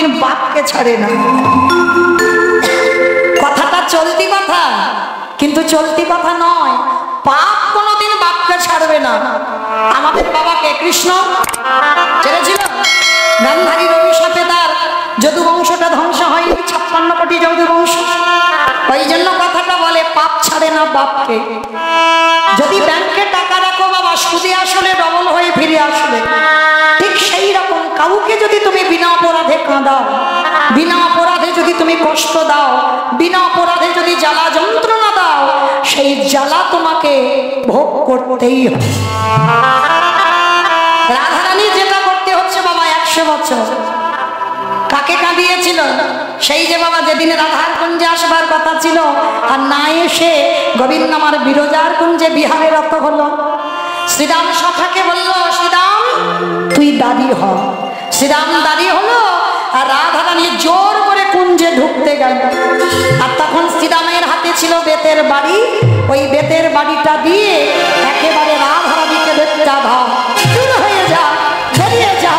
কোনোদিন বাপকে ছাড়ে না। কথাটা চলতি কথা, কিন্তু চলতি কথা নয়। পাপ কোনোদিন বাপকে ছাড়বে না। আমাদের বাবাকে কৃষ্ণ ছেড়েছিল? গান্ধারীর অভিশাপে তার যদু বংশটা ধ্বংস হয়, 56 কোটি যদু বংশ। ওই জন্য কথাটা বলে পাপ ছাড়ে না বাপকে। যদি ব্যাংকে টাকা রাখো বাবা, সুদে আসলে ডবল হয়ে ফিরে আসবে। ঠিক সেই রকম কাউকে যদি তুমি বিনা অপরাধে কাঁদাও, বিনা অপরাধে যদি তুমি কষ্ট দাও, বিনা অপরাধে যদি জ্বালা যন্ত্রণা দাও, সেই জ্বালা তোমাকে ভোগ করতেই হবে। রাধারানী যেটা করতে হচ্ছে বাবা 100 বছর। কাকে কাঁদিয়েছিল? সেই যে বাবা যেদিন রাধার কুঞ্জে আসবার কথা ছিল আর না এসে গোবিন্দ আমার বিরজার কুঞ্জে বিহারে রত হলো। শ্রীরাম সখাকে বলল, শ্রীরাম তুই দাঁড়ি হ। শ্রীরাম দাঁড়িয়ে হলো আর রাধারানী জোর করে কুঞ্জে ঢুকতে গেল। আর তখন শ্রীরামের হাতে ছিল বেতের বাড়ি। ওই বেতের বাড়িটা দিয়ে একেবারে রাধারানীকে বেতটা ভাব, দূর হয়ে যা, বেরিয়ে যা।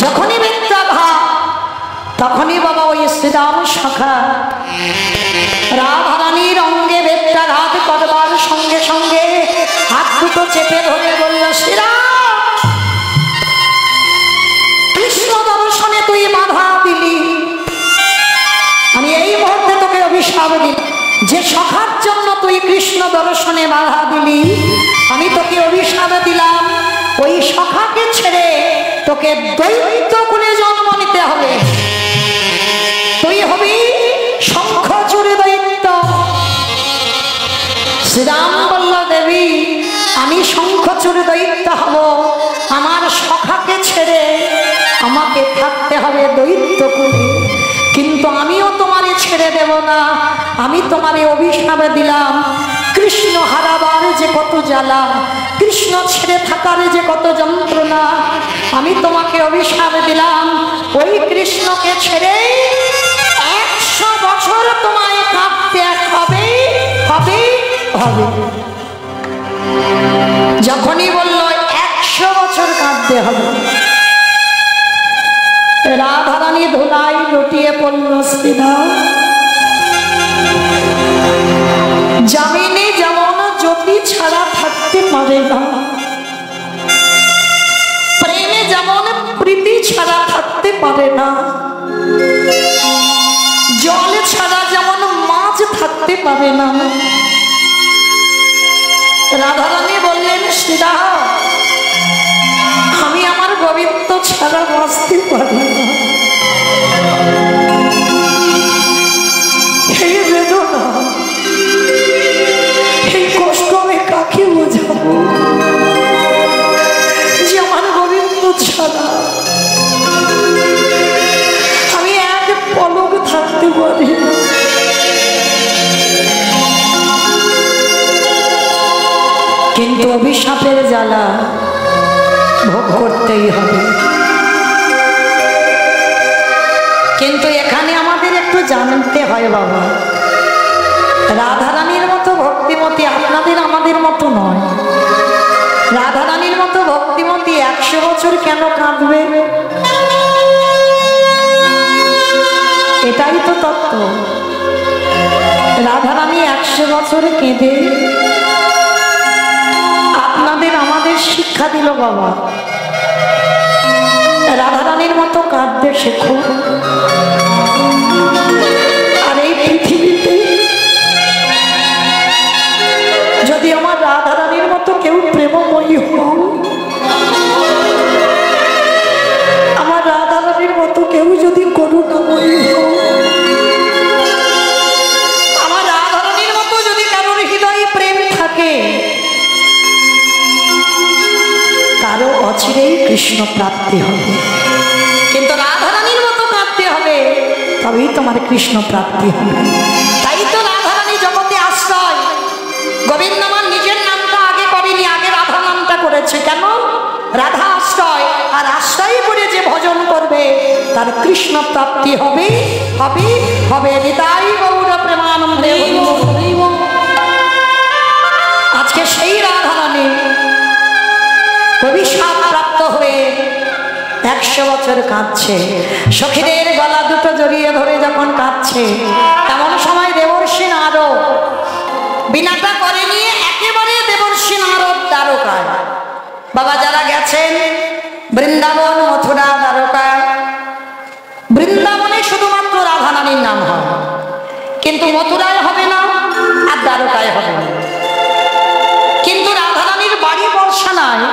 যখনই বেতটা ভাব, তখনই বাবা ওই শ্রীরাম সখা রাধারানীর অঙ্গে বেতটা ঘাত করবার সঙ্গে সঙ্গে হাত দুটো চেপে ধরে বলল, শ্রীরাম কৃষ্ণ দর্শনে তুই বাধা দিলি, আমি এই মুহূর্তে তোকে অভিশাপ দিই। যে সখার জন্য তুই কৃষ্ণ দর্শনে বাধা দিলি, আমি তোকে অভিশাপ দিলাম ওই সখাকে ছেড়ে তোকে দৈত্য কুলে জন্ম নিতে হবে। তুই হবি শঙ্খচূড় দৈত্য। শ্রীরাম বলল, দেবী আমি শঙ্খচূড় দৈত্য হব, আমার সখাকে ছেড়ে আমাকে থাকতে হবে দৈত্য কুলে। কিন্তু আমিও তোমারে ছেড়ে দেব না। আমি তোমারে অভিশাপ দিলাম, কৃষ্ণ হারাবার যে কত জ্বালা, কৃষ্ণ ছেড়ে থাকার যে কত যন্ত্রণা, আমি তোমাকে অভিশাপ দিলাম ওই কৃষ্ণকে ছেড়ে 100 বছর তোমায় কাঁদতে হবে হবে হবে। যখনই বলল 100 বছর কাঁদতে হবে, রাধারানী ধুলাই লুটিয়ে পড়ল। শ্রীরাম জামিনে যেমন জ্যোতি ছাড়া থাকতে পারে না, প্রেমে যেমন প্রীতি ছাড়া থাকতে পারে না, জল ছাড়া যেমন মাছ থাকতে পারে না, রাধারানী বললেন, শ্রীরাম আমি আমার গোবিন্দ ছাড়া বাঁচতে পারি না। এই বেদনা, এই কষ্ট আমি কাকে বোঝাবো যে আমার গোবিন্দ ছাড়া আমি এক পলক থাকতে পারি না। কিন্তু অভিশাপের জ্বালা ভোগ করতেই হবে। কিন্তু এখানে আমাদের একটু জানতে হয় বাবা, রাধারানীর মতো ভক্তিমতী আপনাদের আমাদের মতো নয়। রাধারানীর মতো ভক্তিমতী 100 বছর কেন কাঁদবে? এটাই তো তত্ত্ব। রাধারানী 100 বছর কেঁদে আপনাদের আমাদের শিক্ষা দিল বাবা, রাধারানীর মতো কাঁদতে শেখো। আর এই পৃথিবীতে যদি আমার রাধারানীর মতো কেউ প্রেমময়ী হও, আমার রাধারানীর মতো কেউ যদি করুণাময়ী হও, আমার রাধারানীর মতো যদি কারোর হৃদয়ে প্রেম থাকে, তারও অচিরেই কৃষ্ণ প্রাপ্তি হবে। কিন্তু রাধারানীর মতো কাঁদতে হবে, তবেই তোমার কৃষ্ণ প্রাপ্তি হবে। তাই তো রাধারানী জগতে আশ্রয়। গোবিন্দ আমার নিজের নামটা আগে করেনি, আগে রাধা নামটা করেছে। কেন? রাধা আশ্রয়, আর আশ্রয় করে যে ভজন করবে তার কৃষ্ণ প্রাপ্তি হবে হবে হবে। নিতাই গৌর প্রেমানন্দে। আজকে সেই রাধারানী অভিশাপ প্রাপ্ত হয়ে 100 বছর কাঁদছে, সখীদের গলা দুটো জড়িয়ে ধরে যখন কাঁদছে, এমন সময় দেবর্ষি নারদ বিনাটা করে নিয়ে একেবারে দেবর্ষি নারদ দ্বারকায়। বাবা যারা গেছেন বৃন্দাবন, মথুরা, দ্বারকা, বৃন্দাবনে শুধুমাত্র রাধা রানীর নাম হয়, কিন্তু মথুরায় হবে না আর দ্বারকায় হবে না। কিন্তু রাধা রানীর বাড়ি বর্ষানায়,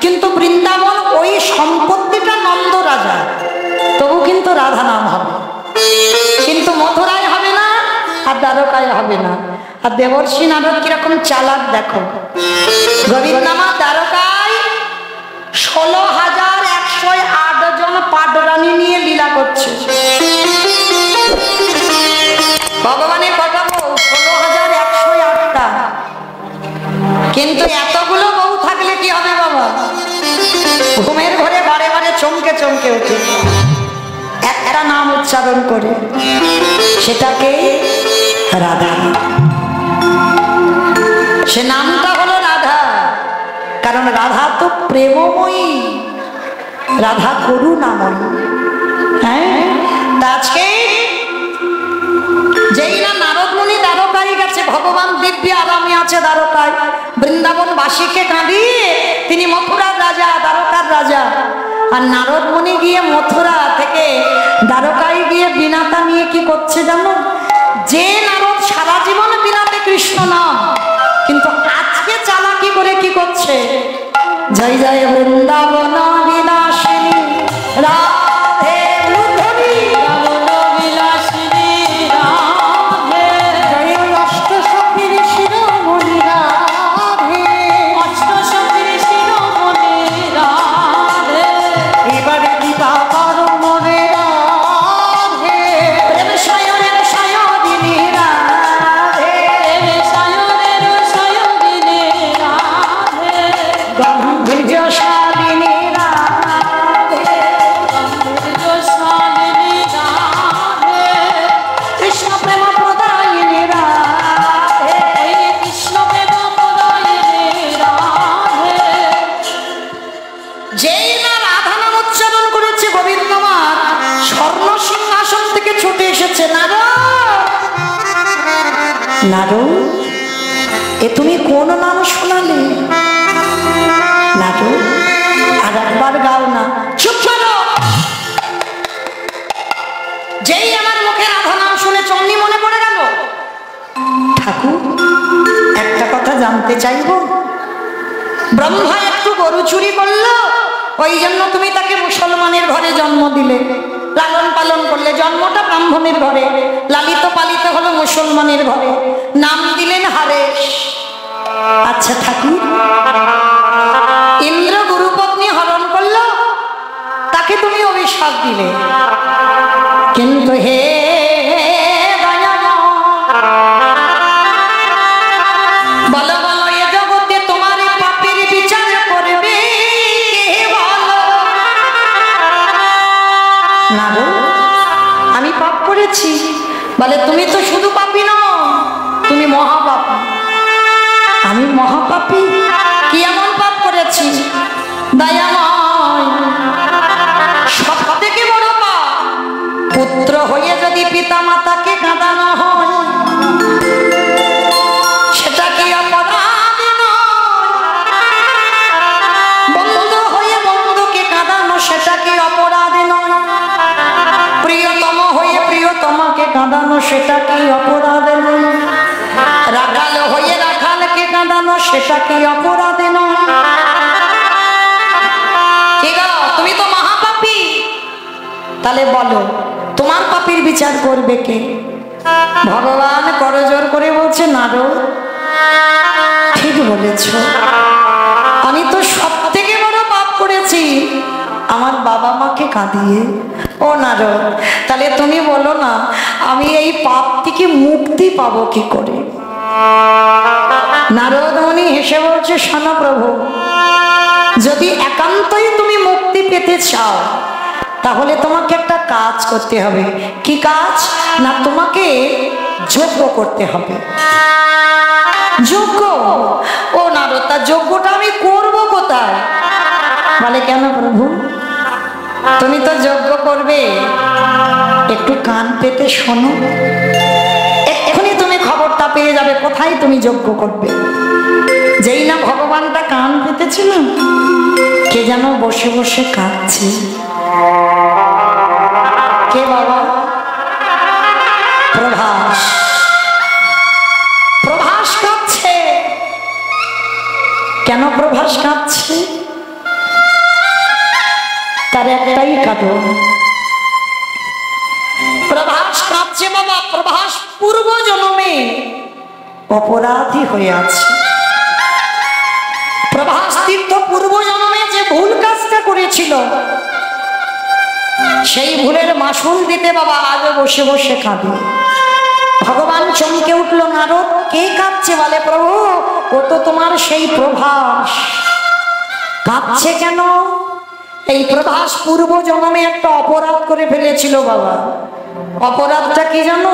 কিন্তু বৃন্দাবন ওই সম্পত্তিটা নন্দ রাজা, তবু কিন্তু রাধা নাম হবে, কিন্তু মথুরায় হবে না আর দ্বারকায় হবে না। আর দেবর্ষি নারদ কিরকম চালাক দেখো, গোবিন্দনামা দ্বারকায় 16,108 জন পাটরানী নিয়ে লীলা করছে। ভগবানের কথা বল 16,108টা, কিন্তু এতগুলো বউ থাকলে কি হবে বাবা? ঘুমের ঘরে বারে বারে চমকে চমকে ওঠে, একটা নাম উচ্চারণ করে, সেটাকে রাধা। সে নামটা হলো রাধা, কারণ রাধা তো প্রেমময়ী, রাধা করুণাময়ী। হ্যাঁ, আজকে যেই না নারদ মুনি দ্বারকায় গেছে, ভগবান দিব্য আরামে আছে দ্বারকায়, বৃন্দাবন বাসীকে কাঁদিয়ে তিনি মথুরার রাজা, দ্বারকার রাজা। আর নারদ মুনি গিয়ে মথুরা থেকে দ্বারকায় গিয়ে বিনাতা নিয়ে কি করছে জানো? যে নারদ সারা জীবন বিনাতে কৃষ্ণ নাম, কিন্তু আজকে চালাকি করে কি করছে? জয় জয় বৃন্দাবন বিলাসিনী রাধে মধুরী, নারদ এ তুমি কোন নাম শোনালে? নারদ আর একবার গাও না। চুপ করো। যেই আমার মুখে রাধা নাম শুনে চন্ডী মনে পড়ে গেল। ঠাকুর একটা কথা জানতে চাইব, ব্রহ্মা একটু গরু চুরি করলো, ওই জন্য তুমি তাকে মুসলমানের ঘরে জন্ম দিলে, লালন পালন করলে, জন্মটা ব্রাহ্মণের ঘরে, লালিত পালিত হলো মুসলমানের ঘরে, নাম দিলেন হারেশ। আচ্ছা ঠাকুর, ইন্দ্র গুরুপত্নী হরণ করলো, তাকে তুমি অভিশাপ দিলে, কিন্তু হে বলো বলো এ জগতে তোমার পাপের বিচার করবে কে বলো? না গো, আমি পাপ করেছি। বলে তুমি তো শুধু পাপী নও, তুমি মহাপাপী। আমি মহাপাপী? কি এমন পাপ করেছি? দয়াময়, সব থেকে বড় পাপ পুত্র হয়ে যদি পিতা মাতাকে কাঁদানো হয়, সেটা কি অপরাধ নয়? বন্ধু হয়ে বন্ধুকে কাঁদানো, সেটা কি অপরাধ নয়? প্রিয়তম হয়ে প্রিয়তমাকে কাঁদানো, সেটা কি অপরাধ নয়? রাখাল হয়ে রাখালকে কাঁদানো, সেটা কি অপরাধ নয়? কি গো, তুমি তো মহাপাপী। তাহলে বলো তোমার পাপের বিচার করবে কে? ভগবান করজোর করে বলছে, নারদ ঠিক বলেছ, আমি তো সব থেকে বড় পাপ করেছি, আমার বাবা মাকে কাঁদিয়ে। ও নারদ, তাহলে তুমি বলো না, আমি এই পাপ থেকে মুক্তি পাবো কি করে? নারদ মুনি হেসে বলছে, শোনো প্রভু, যদি একান্তই তুমি মুক্তি পেতে চাও, তাহলে তোমাকে একটা কাজ করতে হবে। কি কাজ? না, তোমাকে যজ্ঞ করতে হবে। যজ্ঞ? ও নারদ, তা যজ্ঞটা আমি করবো কোথায়? বলে কেন প্রভু? তুমি তো যজ্ঞ করবে, একটু কান পেতে শোনো, এখনই তুমি খবরটা পেয়ে যাবে কোথায় তুমি যজ্ঞ করবে। যেই না ভগবানটা কান পেতেছিল, কে যেন বসে বসে কাঁদছে। কে বাবা? প্রভাস। প্রভাস কাঁদছে। কেন প্রভাস কাঁদছে? তার একটাই কারণ। প্রভাস কাঁদছে বাবা, প্রভাস পূর্ব জন্মে অপরাধী হয়ে আছে। প্রভাস তীর্থ পূর্ব জন্মে যে ভুল কাজটা করেছিল, সেই ভুলের মাসুল দিতে বাবা আজও বসে বসে কাঁদে। ভগবান চমকে উঠল, নারদ কে কাঁদছে? বলে প্রভু, ও তো তোমার সেই প্রভাস। কাঁদছে কেন? এই প্রভাস পূর্ব জন্মে একটা অপরাধ করে ফেলেছিল বাবা। অপরাধটা কি জানো?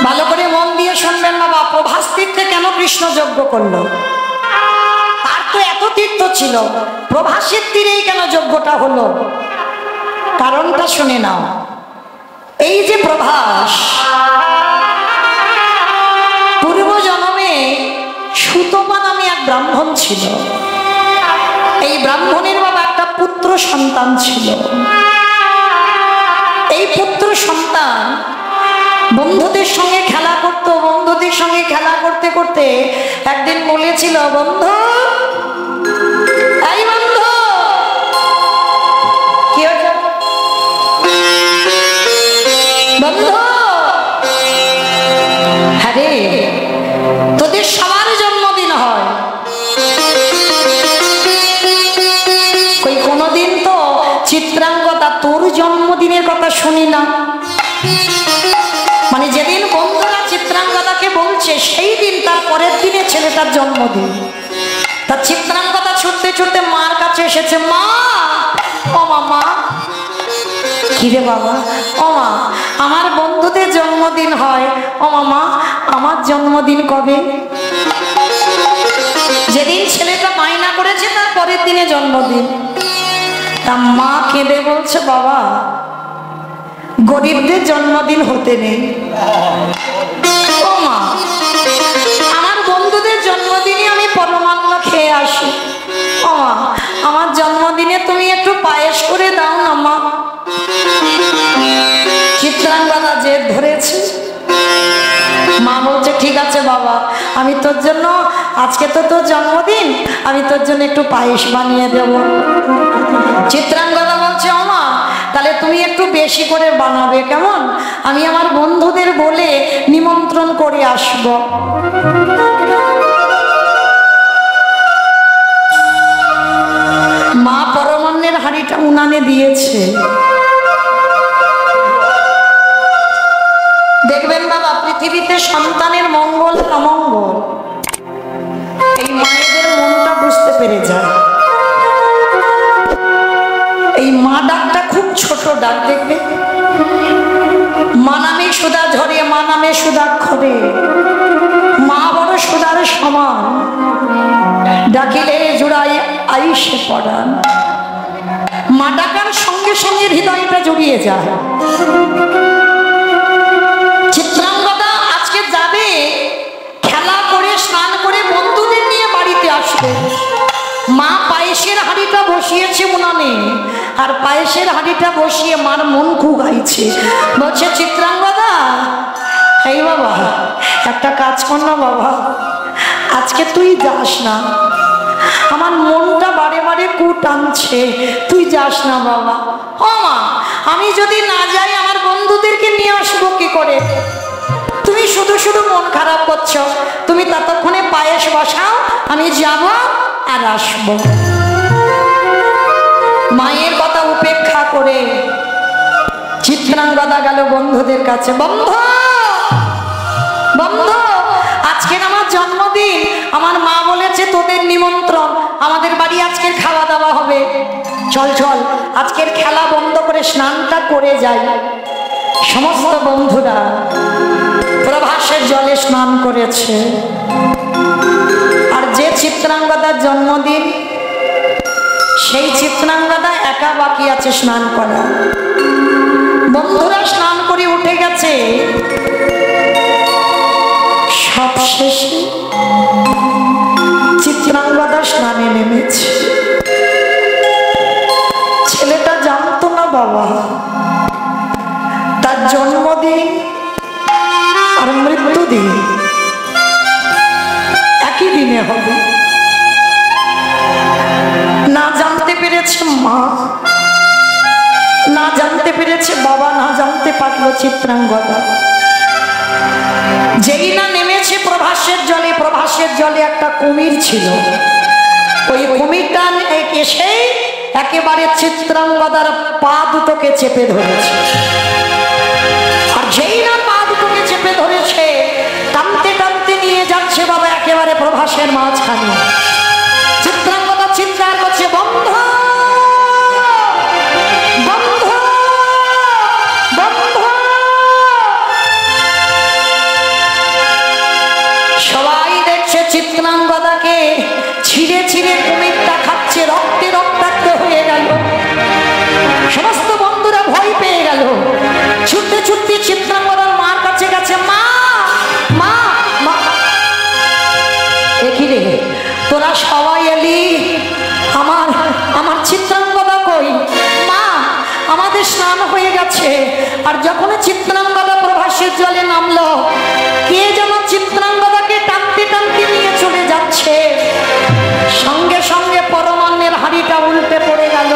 ভালো করে মন দিয়ে শুনবেন বাবা। প্রভাস তীর্থে কেন কৃষ্ণ যজ্ঞ করলো? তার তো এত তীর্থ ছিল, প্রভাসের তীরেই কেন যজ্ঞটা হলো? কারণটা শুনে নাও। এই যে প্রভাস পূর্ব জন্মে সুতপা নামে এক ব্রাহ্মণ ছিল। এই ব্রাহ্মণের বাবা একটা পুত্র সন্তান ছিল। এই পুত্র সন্তান বন্ধুদের সঙ্গে খেলা করত। বন্ধুদের সঙ্গে খেলা করতে করতে একদিন বলেছিল, বন্ধু, এই বন্ধু, কি হয়েছে বন্ধু? হ্যাঁ রে, তোদের সবার জন্মদিন হয়, কই কোনদিন তো চিত্রাঙ্গদা তোর জন্মদিনের কথা শুনি না। মানে যেদিন বন্ধুরা চিত্রাঙ্গদাকে বলছে, সেই দিন তার পরের দিনে ছেলেটার জন্মদিন। তার চিত্রাঙ্গদা ছুটতে ছুটতে মার কাছে এসেছে। মা, ও মা। কি রে বাবা? ও মা, আমার বন্ধুদের জন্মদিন হয়। ও মামা, আমার জন্মদিন কবে? যেদিন ছেলেটা বায়না করেছে তার পরের দিনে জন্মদিন। তা মা কেঁদে বলছে, বাবা, গরিবদের জন্মদিন হতে নেই। ও মা, আমার বন্ধুদের জন্মদিনে আমি পরমান্ন খেয়ে আসি। ও মা, আমার জন্মদিনে তুমি একটু পায়েস করে দাও না মা। চিত্রাঙ্গদা জেদ ধরেছে। মা বলছে, ঠিক আছে বাবা, আমি তোর জন্য, আজকে তো তোর জন্মদিন, আমি তোর জন্য একটু পায়েস বানিয়ে দেব। চিত্রাঙ্গদা বলছে, ও মা, তাহলে তুমি একটু বেশি করে বানাবে, কেমন? আমি আমার বন্ধুদের বলে নিমন্ত্রণ করে আসব। মা পরমান্নের হাঁড়িটা উনানে দিয়েছে। দেখবেন বাবা, পৃথিবীতে সন্তানের মঙ্গল অমঙ্গল এই মায়েদের মনটা বুঝতে পেরে যায়। এই মা ডাকটা খুব ছোট ডাক, দেখবে, মা নামে সুধা ঝরে, মা নামে সুধাক্ষরে, মা বড় সুধার সমান, ডাকিলে জুড়াই আইসে পড়ান। মা ডাকার সঙ্গে সঙ্গে হৃদয়টা জড়িয়ে যায়। চিত্রাঙ্গদা আজকে যাবে, খেলা করে স্নান করে বন্ধুদের নিয়ে বাড়িতে আসবে। মা পায়েসের হাঁড়িটা বসিয়েছে উনানে, আর পায়েসের হাঁড়িটা বসিয়ে মার মন খুগাইছে। বলছে, চিত্রাঙ্গদা, এই বাবা, একটা কাজ কর না বাবা, আজকে তুই যাস না, আমার মনটা বারে বারে কু টানছে, তুই যাস না বাবা। ও মা, আমি যদি না যাই আমার বন্ধুদেরকে নিয়ে আসবো কি করে? তুমি শুধু শুধু মন খারাপ করছো, তুমি ততক্ষণে পায়েস বসাও, আমি যাব আর আসবো। মায়ের কথা উপেক্ষা করে চিত্রাঙ্গদা গেল বন্ধুদের কাছে। বন্ধু, বন্ধু, আজকের আমার জন্মদিন, আমার মা বলেছে তোদের নিমন্ত্রণ, আমাদের বাড়ি আজকের খাওয়া দাওয়া হবে, চল চল, আজকের খেলা বন্ধ করে স্নানটা করে যাই। সমস্ত বন্ধুরা প্রভাসের জলে স্নান করেছে। আর যে চিত্রাঙ্গদার জন্মদিন, সেই চিত্রাঙ্গদা একা বাকি আছে স্নান করা। বন্ধুরা স্নান করে উঠে গেছে, সব শেষে চিত্রাঙ্গদা স্নানে নেমেছে। ছেলেটা জানতো না বাবা তার জন্মদিন আর মৃত্যুদিন একই দিনে হবে। না জানতে পেরেছে মা, না জানতে পেরেছে বাবা, না জানতে পারলো চিত্রাঙ্গদা। যেই না নেমেছে প্রভাসের জলে, প্রভাসের জলে একটা কুমির ছিল। ওই কুমিরটা এসে একেবারে চিত্রাঙ্গদার পা দুটোকে চেপে ধরেছে। আর যেই না পা দুটোকে চেপে ধরেছে, টানতে টানতে নিয়ে যাচ্ছে বাবা একেবারে প্রভাসের মাঝখানে। চিত্রাঙ্গদা চিৎকার করছে, বন্ধ বন্ধ বন্ধ। সবাই দেখছে চিত্রাঙ্গদাকে ছিঁড়ে ছিঁড়ে কুমিরটা খাচ্ছে, রক্তে রক্তাক্ত হয়ে গেল। সমস্ত বন্ধুরা ভয় পেয়ে গেল, ছুটতে ছুটতে চিত্রাঙ্গদার মার কাছে গেছে। মা মা মা, দেখি রে তোরা সবাই এলি, আমার আমার চিত্রাঙ্গদা কই? মা আমাদের স্নান হয়ে গেছে। আর যখন চিত্রাঙ্গদা প্রভাসের জলে নামলো, কে যেন চিত্রাঙ্গদাকে টানতে টানতে নিয়ে চলে যাচ্ছে। সঙ্গে সঙ্গে পরমান্নের হাঁড়িটা উল্টে পড়ে গেল।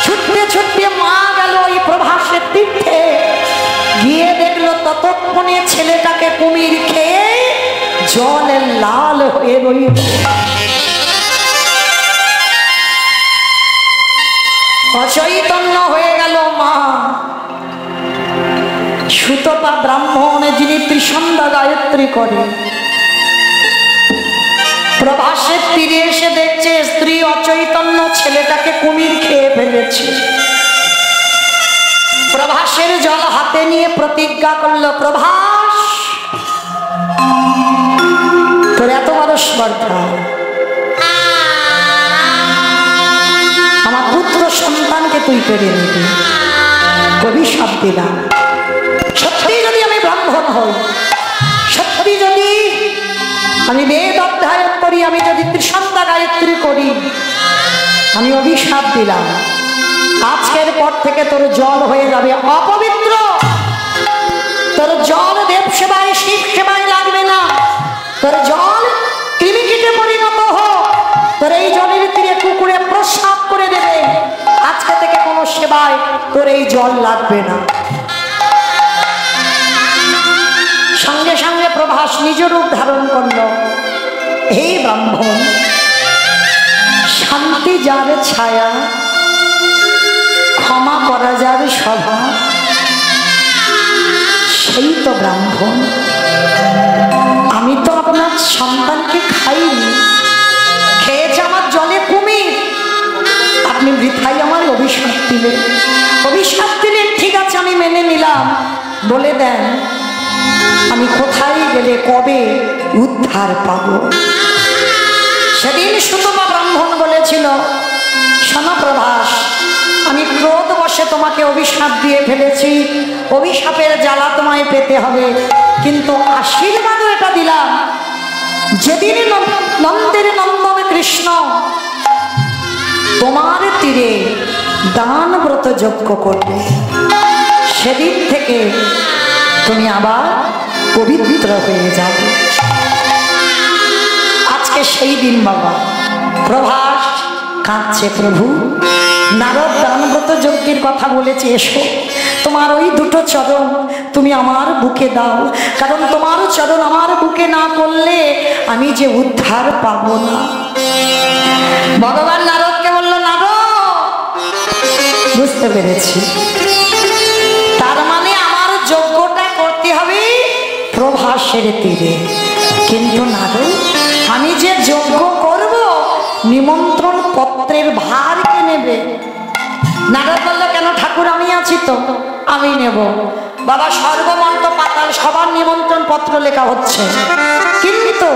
ছুটতে ছুটতে মা গেল ওই প্রভাসের তীর্থে, গিয়ে দেখলো ততক্ষণে ছেলেটাকে কুমির খেয়ে জলে লাল হয়ে রইল। অচৈতন্য হয়ে গেল মা। সুতপা ব্রাহ্মণ যিনি ত্রিসন্ধ্যা গায়ত্রী করে, প্রভাসের তীরে এসে দেখছে স্ত্রী অচৈতন্য, ছেলেটাকে কুমির খেয়ে ফেলেছে। প্রভাসের জল হাতে নিয়ে প্রতিজ্ঞা করলো, প্রভাস তোর এত বড় স্পর্ধা, আমার পুত্র সন্তানকে তুই পেরে নিবি, অভিশাপ দিলাম। সত্যি যদি আমি ব্রাহ্মণ হই, সত্যি যদি আমি বেদ অধ্যয়ন করি, আমি যদি ত্রিসন্ধ্যা গায়ত্রী করি, আমি অভিশাপ দিলাম, আজকের পর থেকে তোর জল হয়ে যাবে অপবিত্র। তোর জল দেব সেবায় শিব সেবায় লাগবে না, তোর জল কৃমিকীটে পরিণত হোক, তোর এই জলের তীরে কুকুরে প্রস্রাব করে দেবে। আজকে থেকে কোনো সেবায় তোর এই জল লাগবে না। সঙ্গে সঙ্গে প্রভাস নিজ রূপ ধারণ করলো। হে ব্রাহ্মণ, শান্তি যার ছায়া, ক্ষমা করা যার স্বভাব, সেই তো ব্রাহ্মণ। আমি তো আপনার সন্তানকে খাইনি, খেয়েছে আমার জলে কুমির, আপনি বৃথাই আমার অভিশাপ দিলেন। অভিশাপ দিলেন ঠিক আছে, আমি মেনে নিলাম। বলে দেন আমি কোথায় গেলে কবে উদ্ধার পাব? সেদিন সুতপা ব্রাহ্মণ বলেছিল, শোনো প্রভাস, আমি ক্রোধ বশে তোমাকে অভিশাপ দিয়ে ফেলেছি, অভিশাপের জ্বালা তোমায় পেতে হবে, কিন্তু আশীর্বাদও এটা দিলাম, যেদিন নন্দের নন্দন কৃষ্ণ তোমার তীরে দান ব্রত যজ্ঞ করবে, সেদিন থেকে তুমি আবার পবিত্র হয়ে যাবে। আজকে সেই দিন বাবা। প্রভাস কাঁদছে, প্রভু নারদ দানব্রত যজ্ঞের কথা বলেছে, এসো তোমার ওই দুটো চরণ তুমি আমার বুকে দাও, কারণ তোমার চরণ আমার বুকে না করলে আমি যে উদ্ধার পাবো না। ভগবান নারদকে বলল, নারদ বুঝতে পেরেছি, তার মানে আমার যজ্ঞটা করতে হবে প্রভাসের তীরে, কিন্তু নারদ আমি যে যজ্ঞ করব নিমন্ত্রণ পত্রের ভার কে নেবে? নারদ বলল, কেন ঠাকুর আমি আছি তো, আমি নেব। বাবা সর্বমন্ত পাতাল সবার নিমন্ত্রণ পত্র লেখা হচ্ছে, কিন্তু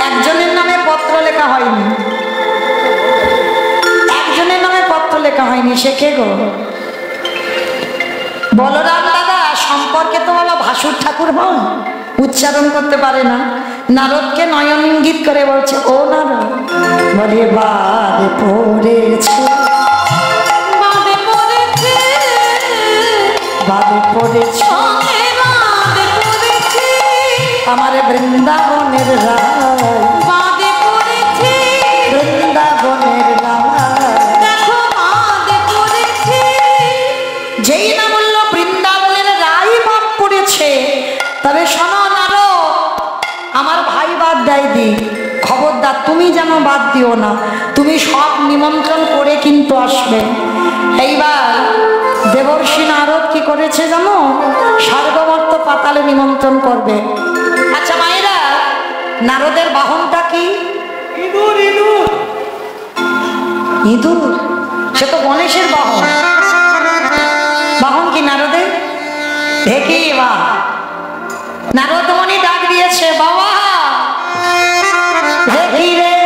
একজনের নামে পত্র লেখা হয়নি। সে কে গো? বলরাম দাদা সম্পর্কে তো বাবা ভাসুর ঠাকুর হন, উচ্চারণ করতে পারে না। নারদকে নয়ন ইঙ্গিত করে বলছে, ও নারদ, বলে বাদে পড়েছে, বাদে পড়েছে, বাদে পড়েছে, আমার বৃন্দাবনের রায়, বাদে পড়েছে, বৃন্দাবনের রায়, দেখো বাদে পড়েছে। যেই না বলল বৃন্দাবনের রায় বাদ পড়েছে, তবে শোনো নারদ, আমার ভাই বাদ দেয় দি, খবরদার তুমি যেন বাদ দিও না, তুমি সব নিমন্ত্রণ করে কিন্তু আসবে। এইবার দেবর্ষি নারদ কি করেছে জানো? স্বর্গমর্ত পাতালে নিমন্ত্রণ করবে। আচ্ছা মায়েরা, নারদের বাহনটা কি? ইঁদুর। ইঁদুর? ইঁদুর? সে তো গণেশের বাহন। বাহন কি নারদের? ঢেকি। বা নারদমণি ডাক দিয়েছে, বাবা ঢেকি রে,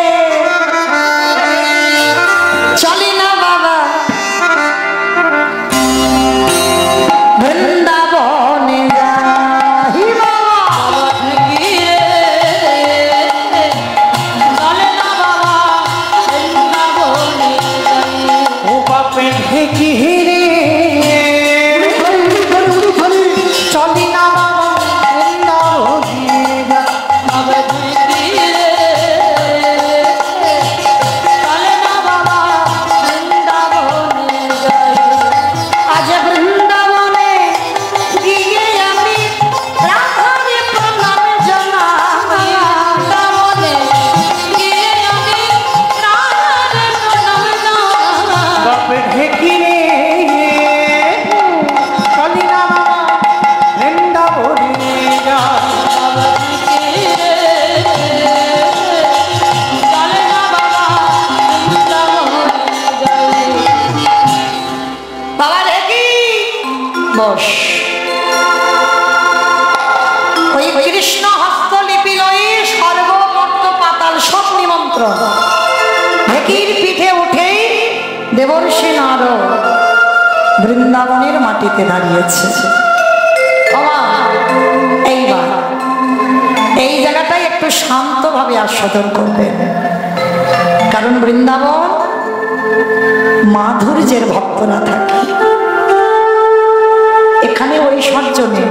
চলি না বাবা বৃন্দাবনে যাই, বাবা ঢেকি রে, চলে না বাবা বৃন্দাবনে যাই। ও বাপে ঢেকি রে, চলি না বাবা বৃন্দাবনে যাই, বাবা ঢেকি রে, চলে না বাবা বৃন্দাবনে যাই। আজ বৃন্দাবনে গিয়ে আমি রাধারে প্রণাম জানাই, বৃন্দাবনে গিয়ে আমি রাধারে প্রণাম জানাই। বাপে ঢেকি রে, চলি না বাবা বৃন্দাবনে যাই, বাবা ঢেকি রে, চলে না বাবা বৃন্দাবনে যাই। বাবা ঢেকি বস। ওই কৃষ্ণ হস্তলিপি লয়ে সর্বমর্ত পাতাল সব নিমন্ত্রণ। ঢেকির পিঠে উঠেই দেবর্ষি নারদ বৃন্দাবনের মাটিতে দাঁড়িয়েছে। এইবার এই জায়গাটাই একটু শান্তভাবে আস্বাদন করবেন, কারণ বৃন্দাবন মাধুর্যের ভক্তরা থাকে, এখানে ঐশ্বর্য নেই।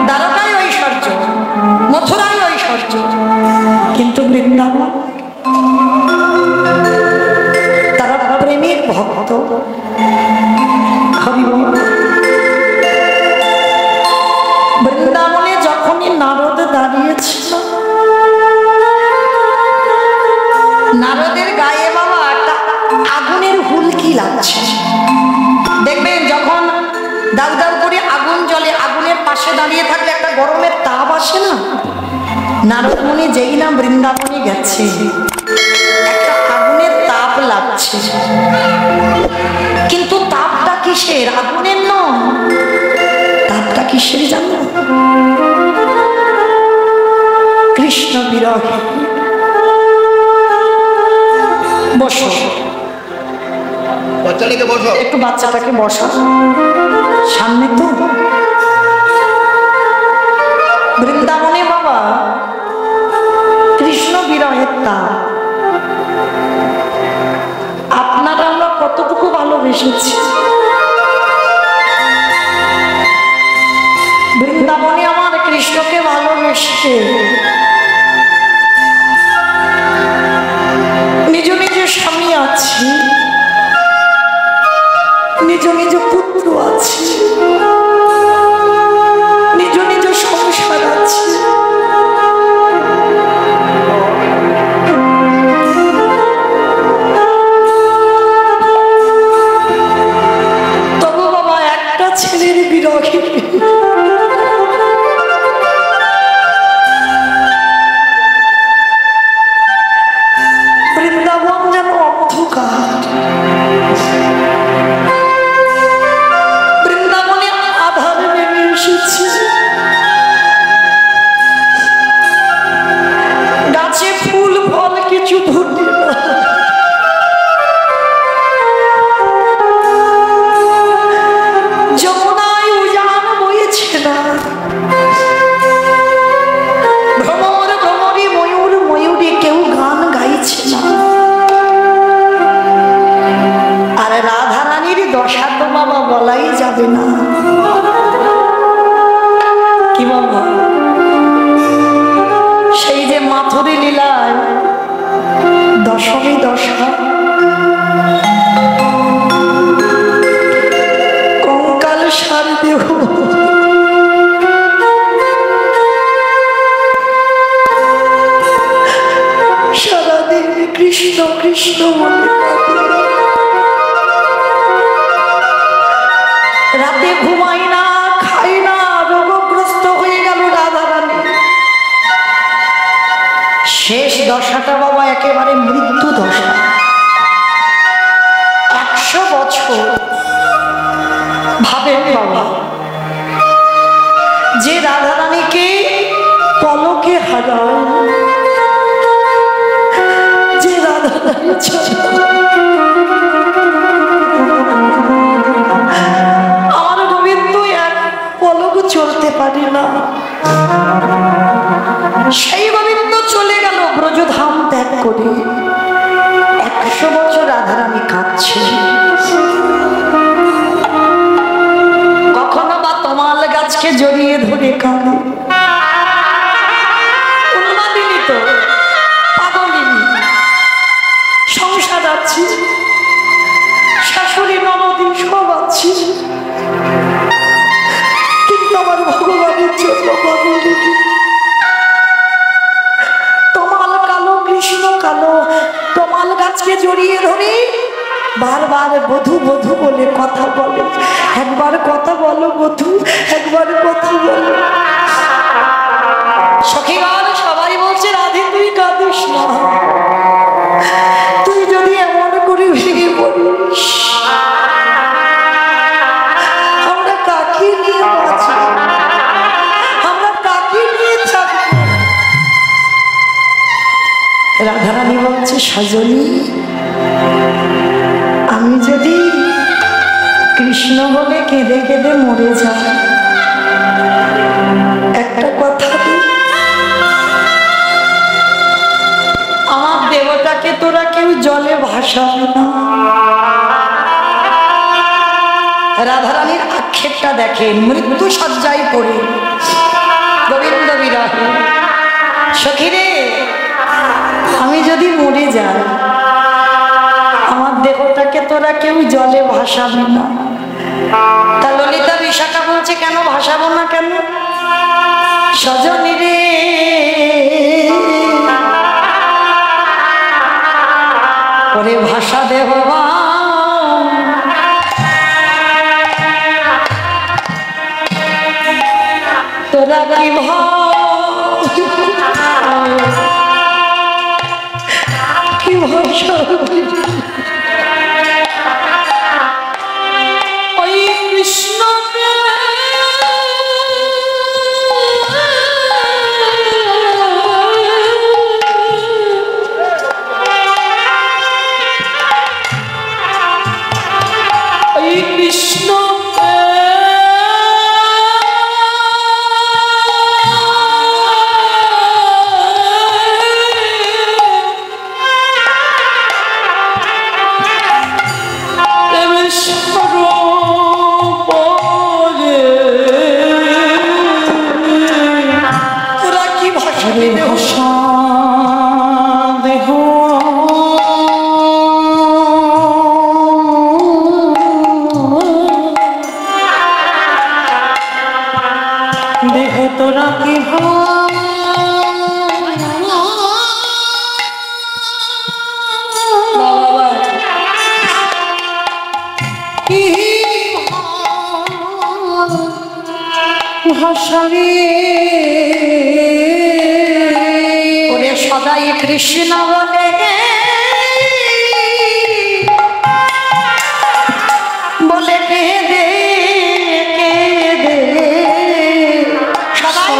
দ্বারকায় ঐশ্বর্য, মথুরায় ঐশ্বর্য, কিন্তু বৃন্দাবন তারা প্রেমের ভক্ত। হরি বল। বৃন্দাবনে যখনই নারদ দাঁড়িয়েছিল, নারদের গায়ে বাবা একটা আগুনের হুলকি লাগছে। দেখবেন যখন দাউ দাউ করে আগুন জ্বলে, আগুনের পাশে দাঁড়িয়ে থাকলে একটা গরমের তাপ আসে না? নারদমণি যেই না বৃন্দাবনে গেছে, একটা আগুনের তাপ লাগছে, কিন্তু তাপটা কিসের? আগুনের নয়, তাপটা কিসের জানো? কৃষ্ণ বিরহে। বসো, বাচ্চাটাকে বসো, একটু বাচ্চাটাকে বসো সামনে। তো বৃন্দাবনে বাবা কৃষ্ণ বিরহের তাপ, আপনারা আমরা কতটুকু ভালোবেসেছি। বৃন্দাবনে আমার কৃষ্ণকে ভালোবেসে নিজ নিজ স্বামী আছে, নিজ নিজ পুত্র আছে, নিজ নিজ সংসার আছে। তবু বাবা একটা ছেলের বিরহে দশা, কঙ্কাল সার দেহ, সারাদিন কৃষ্ণ কৃষ্ণ বলে রাতে ঘুমাই না, খাই না, রোগগ্রস্ত হয়ে গেল রাধারানী। শেষ দশাটা বাবা একেবারে মৃত্যু দশা। 100 বছর ভাবেন বাবা, যে রাধারানীকে পলকে হারায়, যে রাধারানী আমার গোবিন্দ এক পলক চলতে পারে না, সেই গোবিন্দ চলে গেল ব্রজধাম ত্যাগ করে। 100 বছর রাধারানী কাঁদছে। কখনো বা তমাল গাছকে জড়িয়ে ধরে কাঁদে, উন্মাদিনী তো, পাগলিনী। সংসার আছে, শাশুড়ি ননদি সব আছে, কিন্তু আমার ভগবানের জন্য পাগলিনী। তমাল কালো, কৃষ্ণ কালো, তমাল গাছকে জড়িয়ে ধরে বারবার বধূ বধূ বলে কথা বলে। একবার কথা বলো বধূ, একবার কথা বলো। সখীগণ সবাই বলছে রাধে তুই কাঁদিস না, তুই যদি এমন করে ভেঙে পড়িস আমরা কাকে নিয়ে বাঁচি, আমরা কাকে নিয়ে থাকবো। রাধারানী বলছে সজনী, আমি যদি কৃষ্ণ বলে কেঁদে কেঁদে মরে যাই, একটা কথা আমার দেবতাকে তোরা কেউ জলে ভাসাবে না। রাধারানীর আক্ষেপটা দেখেন, মৃত্যু সজ্জায় পড়ে গোবিন্দ বিরহে, সখীরে আমি যদি মরে যাই, আমার দেহটাকে তোরা কেউ জলে ভাসাবে না। তা ললিতা বিশাখা বলছে কেন ভাসাবো না কেন? সজনী রে ওরে ভাষা দেব তোরা কি কি ভাষা ওই কৃষ্ণ কৃষ্ণ তোরা কি ভাষা ভাষা দেহ দেহ তোরা কি ভাষারে ওরে সদাই কৃষ্ণ বলে বলে কেঁদে কেঁদে সদাই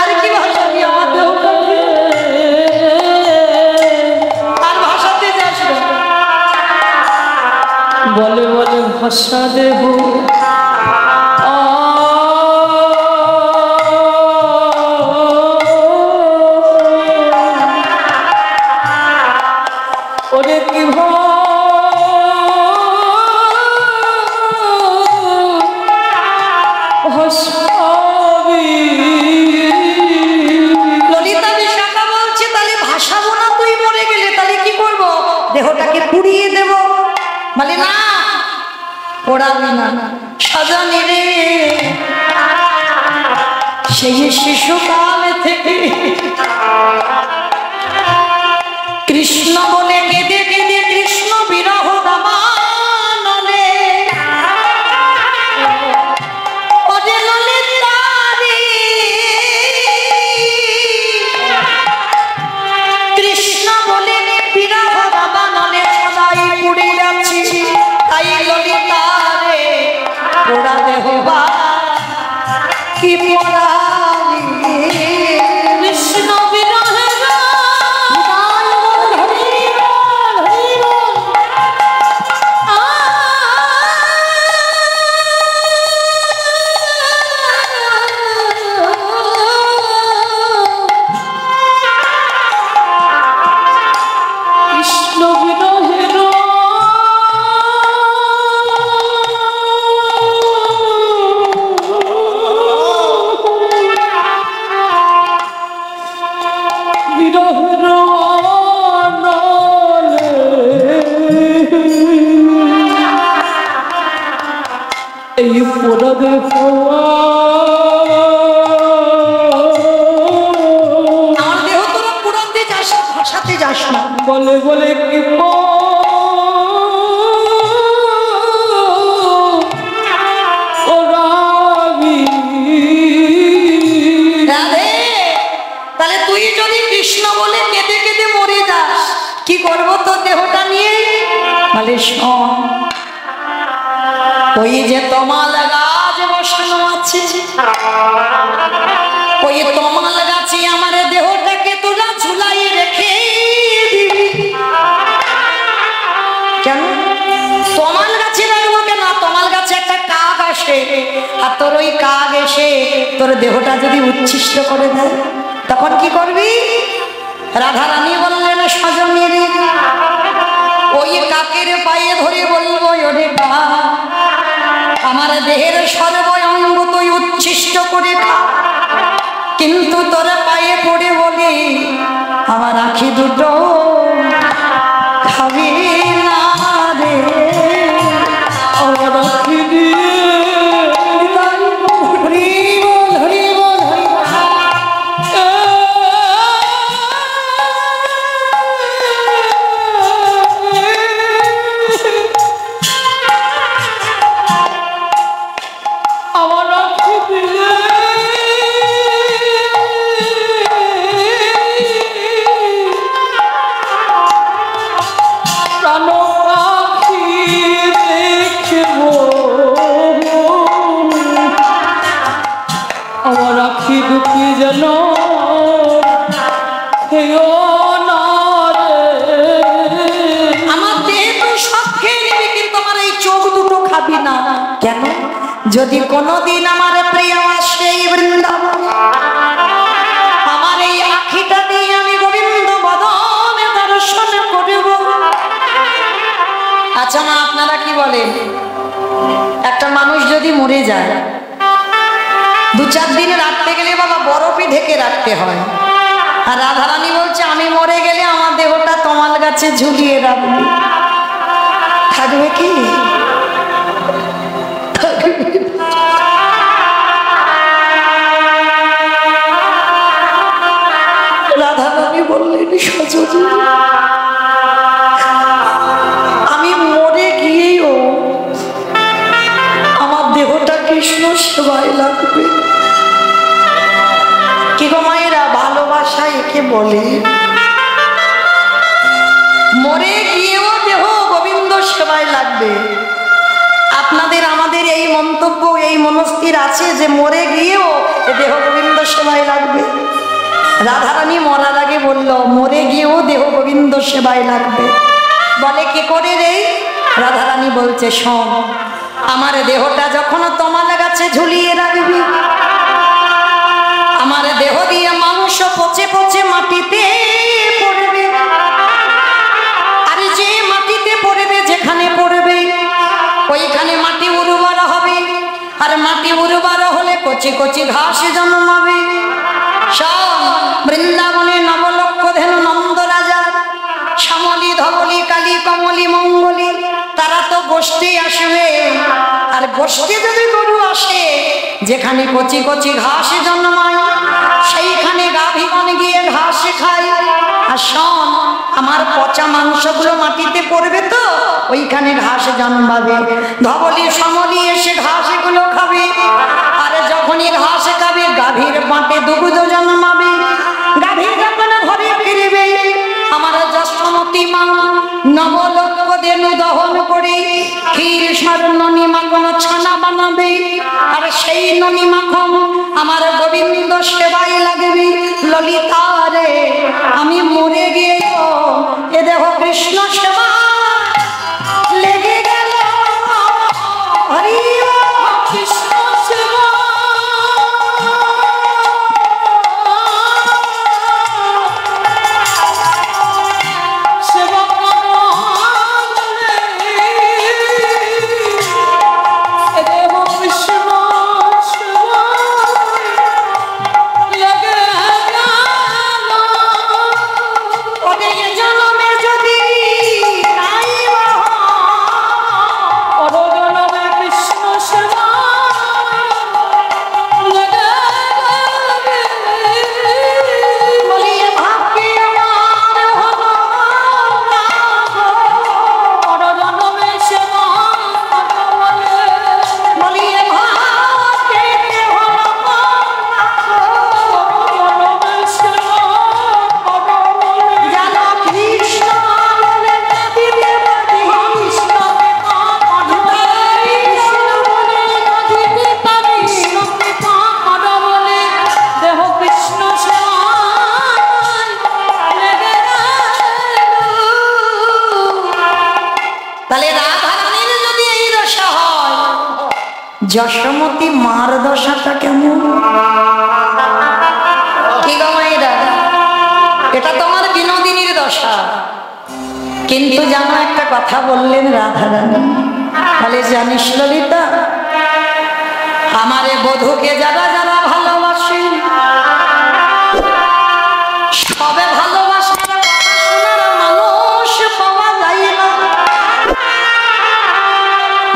আর কি ভাষা দিয়ে আর ভাষাতে যাস বলে বলে ভাষা দেব ওরে কি ললিতা বিশাখা বলছে তাহলে ভাসাবো না তুই পড়াবি না সাজানি রে। সেই শিশুকাল থেকে কৃষ্ণ বলে কেঁদে কেঁদে কৃষ্ণ বিরহ দাবানলে ওরে ললিতা রে, কৃষ্ণ বলে বিরহ দাবানলে সদাই পুড়ে যাচ্ছি, তাই ললিতা রে পোড়া দেহ বা কি পোড়ালি কৃষ্ণ বিরহে এই পোড়া দেহ আমার দেহ তোরা পুরাতে যাস ভাষাতে যাস না বলে বলে কি তাহলে তুই যদি কৃষ্ণ বলে কেঁদে কেঁদে মরে যাস কি করবো তোর দেহটা নিয়ে? বলে শোন, ওই যে তমাল গাছ বসানো আছে, ওই তমাল গাছে আমার দেহটাকে তোরা ঝুলাই রেখে দিবি। কেন তমাল গাছে রাখবো? কেন তমাল গাছে একটা কাক আসে, আর তোর ওই কাক এসে তোর দেহটা যদি উচ্ছিষ্ট করে দেয় তখন কি করবি? রাধারানী বললেন সজনী রে, ওই কাকের পায়ে ধরে বলবো ওরে কা আমার দেহের সর্ব অঙ্গ তুই উচ্ছিষ্ট করে খা, কিন্তু তোর পায়ে পড়ে বলি আমার আঁখি দুটো খাবি না রে। আমার আঁখি দিয়ে কেন? যদি কোনদিন আমার প্রিয় আসে বৃন্দাবন, আমার এই আখিটা দিয়ে আমি গোবিন্দ বদনে দর্শন করব। আচ্ছা মা, আপনারা কি বলেন? একটা মানুষ যদি মরে যায় 2-4 দিন রাখতে গেলে বাবা বরফে ঢেকে রাখতে হয়, আর রাধারানী বলছে আমি মরে গেলে আমার দেহটা তমাল গাছে ঝুলিয়ে রাখবে। থাকবে কি? রাধারানী বললেন সজনী, আমি মরে গিয়েও আমার দেহটা কৃষ্ণ সেবায় লাগবে। কি গো মায়েরা, ভালোবাসা একে বলে। মরে গিয়েও দেহ গোবিন্দ সেবায় লাগবে। আপনাদের আমাদের এই মন্তব্য, এই মনস্থির আছে যে মরে গিয়েও দেহ গোবিন্দ সেবায় লাগবে। রাধারানী মরার আগে বলল মরে গিয়েও দেহ গোবিন্দ সেবায় লাগবে। বলে কি করে রে? রাধারানী বলছে শোন, আমার দেহটা যখন তমাল গাছে ঝুলিয়ে রাখবি, আমার দেহ দিয়ে মাংস পচে পচে মাটিতে পড়বে, আর যে মাটিতে পড়বে, যেখানে পড়বে ওইখানে মাটি উর্বর হবে, আর মাটি উর্বর হলে কচি কচি ঘাস জন্মাবে। সব বৃন্দাবনে নবলক্ষ ধেনু নন্দ রাজা শ্যামলী ধবলী কালী কমলী মঙ্গলী তারা তো গোষ্ঠী আসবে, আর গোষ্ঠী যদি গরু আসে যেখানে কচি কচি ঘাস জন্মায় সেইখানে গাভীগণ গিয়ে ঘাস খায়। আর শোন, আমার পচা মাংসগুলো মাটিতে পড়বে তো ওইখানে ঘাস জন্মাবে, ধবলি সমলি এসে ঘাসগুলো খাবে। আর যখনই ঘাস খাবে গাভীর পাটে দুগ্ধ জন্মাবে। গাভী যখন ঘরে ফিরবে আমার যশোমতী মা নবলক্ষ দেনু দহন করে ক্ষীর স্বর্ণ নিমাখন ছানা বানাবে। আর সেই ননি মাখন আমার গোবিন্দ সেবাই লাগবে। ললিতা রে আমি মরে গিয়েও এ দেহ কৃষ্ণ সেবা লেগে গেল। হরি কৃষ্ণ সেবা যশোমতী মার দশাটা কেমন? কি গো মায়েরা, এটা তোমার বিনোদিনীর দশা। কিন্তু জানো একটা কথা বললেন রাধারানী, বলে জানিস ললিতা, আমারে বধূকে যারা যারা ভালোবাসে সবে ভালোবাসার কথা শোনার মানুষ পাওয়া যায় না।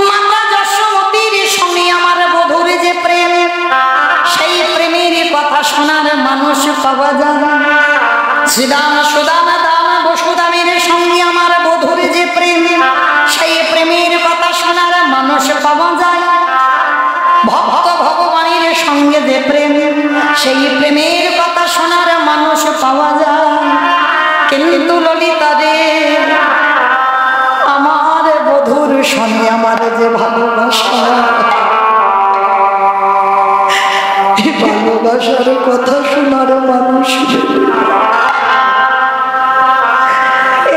মাতা যশোমতীর সঙ্গে আমার বধূর যে প্রেম, সেই প্রেমের কথা শোনার মানুষ পাওয়া যায় না। শ্রীদাম সুদাম দাম বসুদামের সঙ্গে আমার বধূর যে প্রেম, সেই প্রেমের কথা শোনার মানুষ পাওয়া যায়। ভক্ত ভগবানের সঙ্গে যে প্রেম, সেই প্রেমের কথা শোনার মানুষ পাওয়া যায়। কিন্তু ললিতা রে, আমার বধূর সঙ্গে আমার যে ভালোবাসা, ভালোবাসার কথা শোনার মানুষ,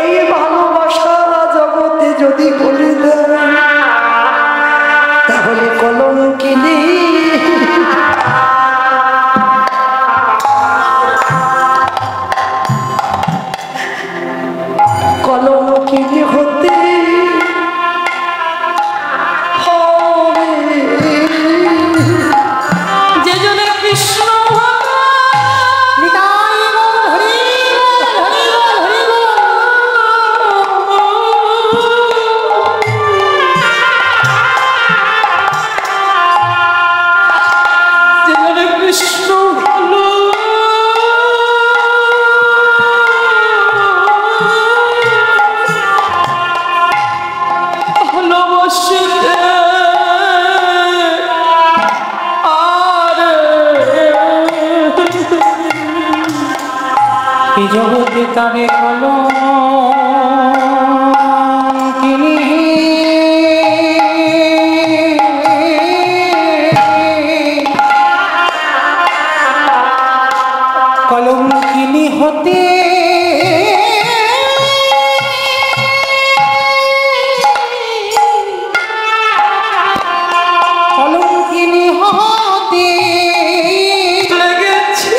এই ভালোবাসা জগতে যদি বলে দেয় তাহলে কলঙ্কিনী। কলঙ্কিনী হতে যে জন্য কৃষ্ণ জগতে তারে কলঙ্কিনী, কলঙ্কিনী হতে কলঙ্কিনী হতে লেগেছে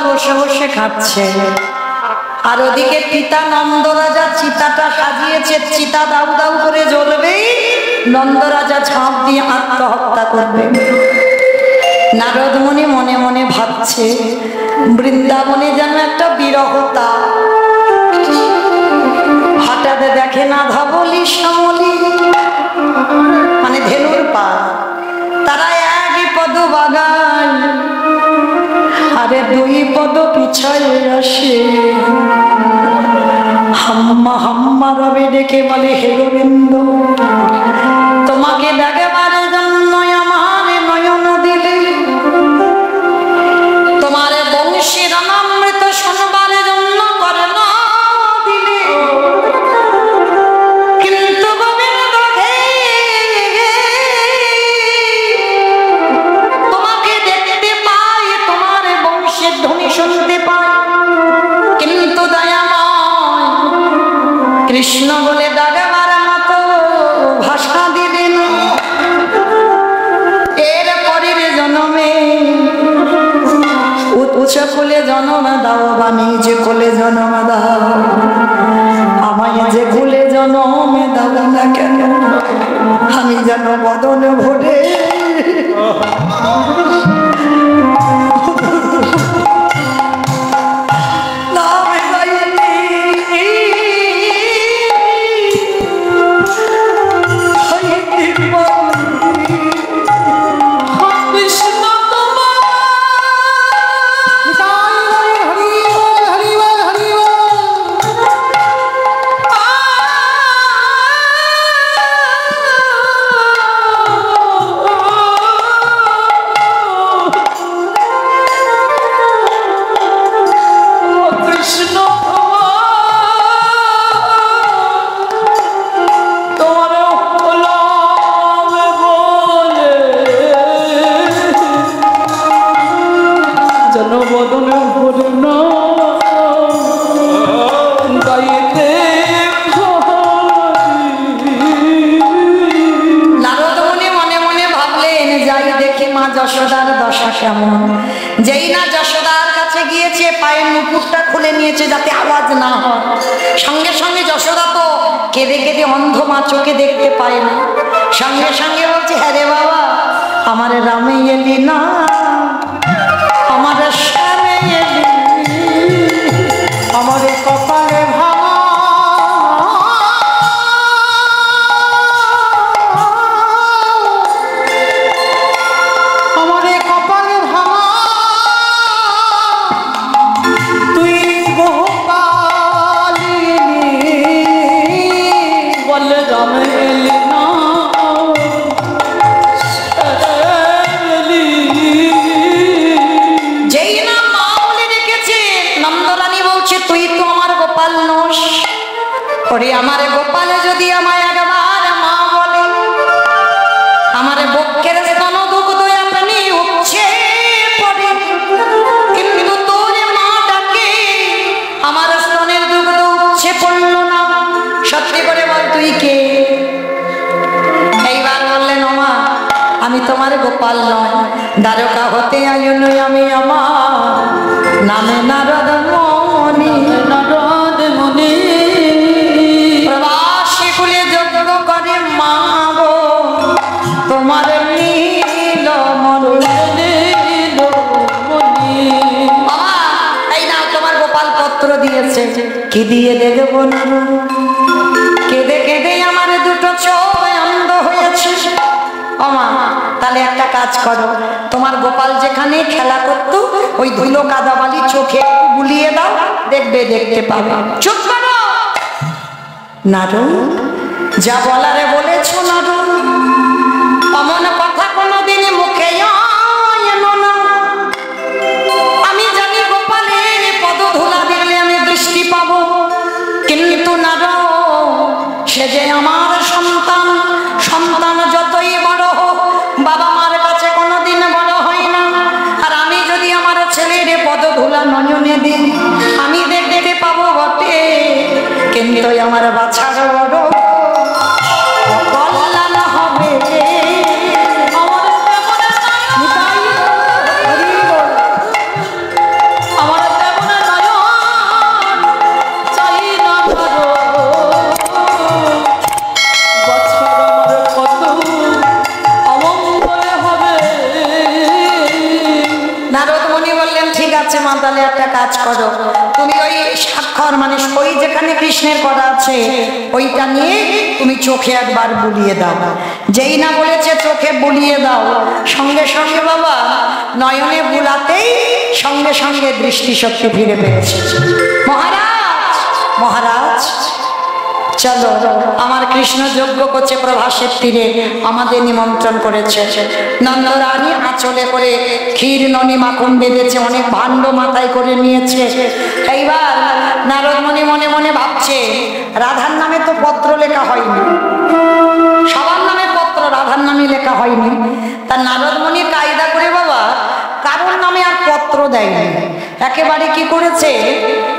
বসে বসে খাচ্ছে, আর ওদিকে পিতা নন্দরাজা চিতাটা সাজিয়েছে, চিতা দাউ দাউ করে জ্বলবে, নন্দরাজা ঝাঁপ দিয়ে আত্মহত্যা করবে। নারদ মুনি মনে মনে ভাবছে বৃন্দাবনে যেন একটা বিরহতা। হঠাৎ দেখে না ধবলি শ্যামলি মানে ধেনুর পা, তারা একই পদ বাগান, আরে দুই পদ পিছায় আসে। হাম্মা হাম্মা রবে ডেকে বলে, হে গোবিন্দ তোমাকে দেখবার জন্য আমার নয়ন দিলে, তোমার বংশীর অনামৃত শোনবার জন্য করে না দিলে, কিন্তু গোবিন্দ হে তোমাকে দেখতে পাই, তোমার বংশের ধ্বনি শুনতে পাই, কিন্তু দয়াময় কৃষ্ণ বলে ডাকবার মতো ভাষা দিলেন। এর পরের জন্মে উচ্চ কোলে জন্ম দাও বা নিজ কোলে জন্ম দাও, আমায় যে কোলে জন্ম দাও না কেন, আমি যেন বদন ভরে যশোদার দশা কেমন। যেই না যশোদার কাছে গিয়েছে, পায়ের মুকুটটা খুলে নিয়েছে যাতে আওয়াজ না হয়, সঙ্গে সঙ্গে যশোদা তো কেঁদে কেঁদে অন্ধ, মা চোখে দেখতে পায় না, সঙ্গে সঙ্গে বলছে, হ্যাঁ রে বাবা আমার রামে এলি না, আমার শ্যামে এলি, আমার কপালে ভাঙা, আমার গোপালে যদি আমায় একবার মা বলে, আমার বক্ষের স্তন দুগ্ধ আপনি উপচে পড়ে, কিন্তু তোর মা ডাকে আমার স্তনের দুগ্ধ উপচে পড়ল না, সত্যি করে বল তুই কে? এইবার বললেন, ও মা আমি তোমার গোপাল নয়, দ্বারকা হতে আইন আমি, আমার নামে নারদ মুনি, নারদ মুনি প্রবাসী কুলে যজ্ঞ করে মা গো তোমার নীল মরুণে বাবা, এই নাও তোমার গোপাল পত্র দিয়েছে, কি দিয়ে দেখবো না, কেঁদে কেঁদে আমার দুটো চোখ অন্ধ হয়েছে। ও মা তাহলে একটা কাজ করো, তোমার গোপাল যেখানে খেলা করতো ওই ধুলো কাদা বালি চোখে বুলিয়ে দাও, দেখবে দেখতে পাবে। চুপ করো নারু, যা বলারে বলেছো নারু, অমন কথা কোনোদিন মুখে এলো না। আমি জানি গোপালের পদধূলা দেখলে আমি দৃষ্টি পাবো, কিন্তু নারু সে যে আমার সন্তান, সন্তান যতই বড় হোক বাবা মার কাছে কোনোদিন বড় হয় না, আর আমি যদি আমার ছেলের পদধূলা নয়নে দিই আমি দেখতে পাবো বটে, কিন্তু আমার বাছার বড় কল্যাণ হবে। আমার করো, তুমি ওই স্বাক্ষর মানে ওই যেখানে কৃষ্ণের করা আছে ওইটা নিয়ে তুমি চোখে একবার বুলিয়ে দাও। যেই না বলেছে চোখে বুলিয়ে দাও, সঙ্গে সঙ্গে বাবা নয়নে বুলাতেই সঙ্গে সঙ্গে দৃষ্টিশক্তি ফিরে পেয়েছে। মহারাজ মহারাজ চলো, আমার কৃষ্ণ যজ্ঞ করছে প্রভাসের তীরে, আমাদের নিমন্ত্রণ করেছে। নন্দরানী আঁচলে করে ক্ষীর ননি মাখন বেঁধেছে, অনেক ভাণ্ড মাথায় করে নিয়েছে। এইবার নারদমণি মনে মনে ভাবছে, রাধার নামে তো পত্র লেখা হয়নি, সবার নামে পত্র, রাধার নামে লেখা হয়নি। তা নারদমণি কায়দা করে বাবা কারোর নামে আর পত্র দেয়নি, একেবারে কি করেছে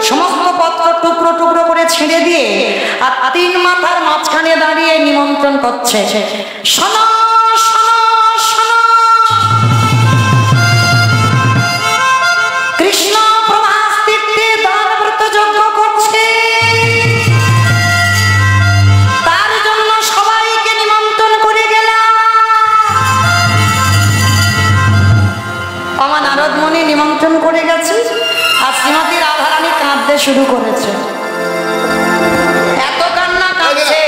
সমস্ত পত্র টুকরো টুকরো করে ছেড়ে দিয়ে আর তিন মাথার মাঝখানে দাঁড়িয়ে নিমন্ত্রণ করছে। শোনো শোনো শোনো, কৃষ্ণ প্রভাস তীর্থে দানব্রত যজ্ঞ করছে, তার জন্য সবাইকে নিমন্ত্রণ করে গেলাম। আমার নারদমণি নিমন্ত্রণ করে গেছে আর শ্রীমতী রাধারানী কাঁদতে শুরু করেছে। এত কান্না কাঁদছে,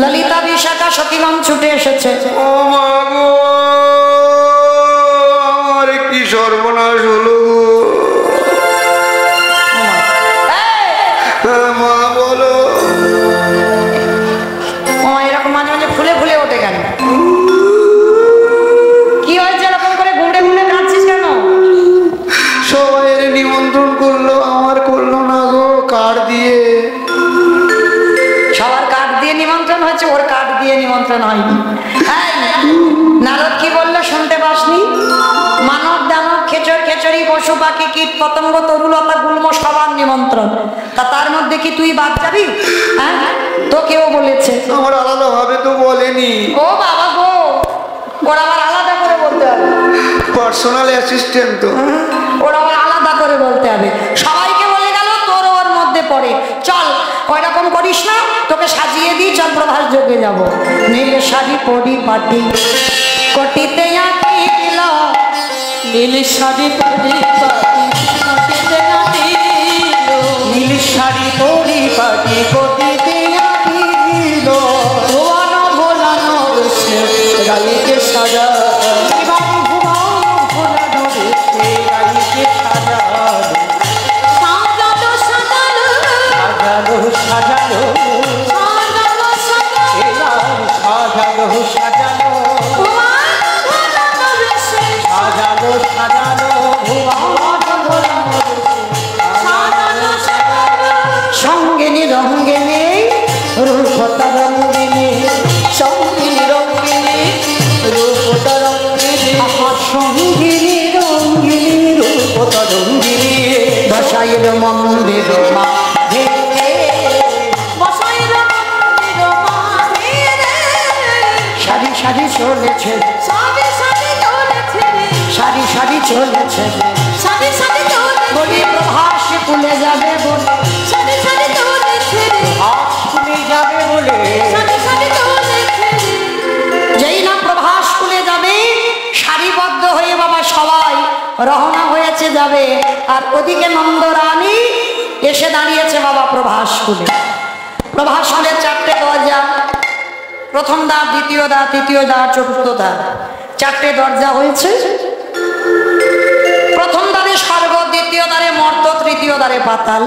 ললিতা বিশাখা সতীগণ ছুটে এসেছে। ও মা গো, আমার কি সর্বনাশ হলো মা, বলো। ও এরকম মাঝে মাঝে ফুলে ফুলে ওঠে কেন? কি হয়েছে এরকম করে ঘুরে ঘুরে কাঁদছিস কেন? সবাই নিমন্ত্রণ করলো, আমার করলো না গো, কার্ড দিয়ে। সবার কার্ড দিয়ে নিমন্ত্রণ হয়েছে, ওর কার্ড দিয়ে নিমন্ত্রণ হয়নি। নারদ কি বললো শুনতে পাসনি? মানব দানব খেচর খেচরি পশু পাখি কীট পতঙ্গ তরুলতা গুল্ম সবার নিমন্ত্রণ, তা তার মধ্যে কি তুই বাদ যাবি? হ্যাঁ, তো কেউ বলেছে? আমার আলাদা ভাবে তো বলেনি। ও বাবা গো, ওরা আবার আলাদা করে বলতে হবে, পার্সোনাল অ্যাসিস্ট্যান্ট তো। ওরা আবার আলাদা করে বলতে হবে। সবাইকে বলে গেল তোর ওর মধ্যে পড়ে, চল ওই রকম করিস না, তোকে সাজিয়ে দিই, চল প্রভাস যোগে যাবো। নীল শাড়ি পরি পাটি কটিতে আঁকি দিল, নীল শাড়ি পরি পাটি নীল শাড়ি পরি পাটি কটিতে আঁকি দিল, ভুবনো ভোলানো গাইকে সাজা, সাজালো সঙ্গিনী রঙ্গিনী রূপতা রঙ্গিনী, সঙ্গিনী রঙ্গিনী রূপতা রঙ্গিনী, সঙ্গিনী রঙ্গিনী রূপতা রঙ্গিনী, বসাইর মন্দির মাঝে, বসাইল মন্দির মাঝে, সারি সারি চলেছে, সারি সারি চলেছে, সারি সারি চলেছে, সারি সারি চলেছে, বলি প্রভাস কুলে যাবে বলে, সারি সারি চলেছে, প্রভাস কুলে যাবে বলে, সারি সারি চলেছে। যেই না প্রভাস কুলে যাবে সারিবদ্ধ হয়ে বাবা সবাই রওনা হয়েছে যাবে, আর ওদিকে নন্দরানী এসে দাঁড়িয়েছে বাবা প্রভাস কুলে। প্রভাস কুলের চারটে দরজা, প্রথম দ্বার, দ্বিতীয় দ্বার, তৃতীয় দ্বার, চতুর্থ দ্বার, চারটে দরজা হয়েছে। প্রথম দ্বারে স্বর্গ, দ্বিতীয় দ্বারে মর্ত, তৃতীয় দ্বারে পাতাল,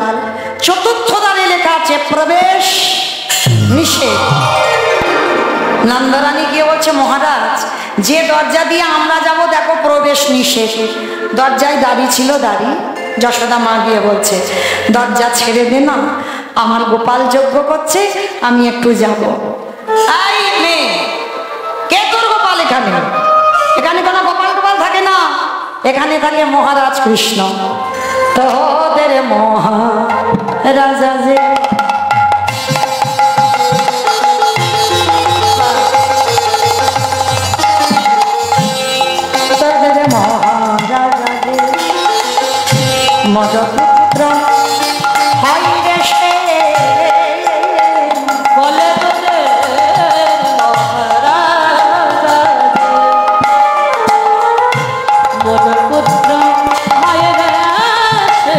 চতুর্থ দ্বারে লেখা আছে প্রবেশ নিষেধ। নন্দরানী গিয়ে বলছে মহারাজ, যে দরজা দিয়ে আমরা যাব দেখো প্রবেশ নিষেধ। দরজায় দাড়ি ছিল, দাড়ি। যশোদা মা গিয়ে বলছে দরজা ছেড়ে দে না, আমার গোপাল যজ্ঞ করছে, আমি একটু যাব। এই মেয়ে, কে তোর গোপাল? এখানে এখানে কোনো গোপাল গোপাল থাকে না, এখানে থাকে মহারাজ কৃষ্ণ, তোদের মহারাজা যে। মদপুত্র হয় রে সে, বলে মহারাজ মদপুত্র হয় রে সে,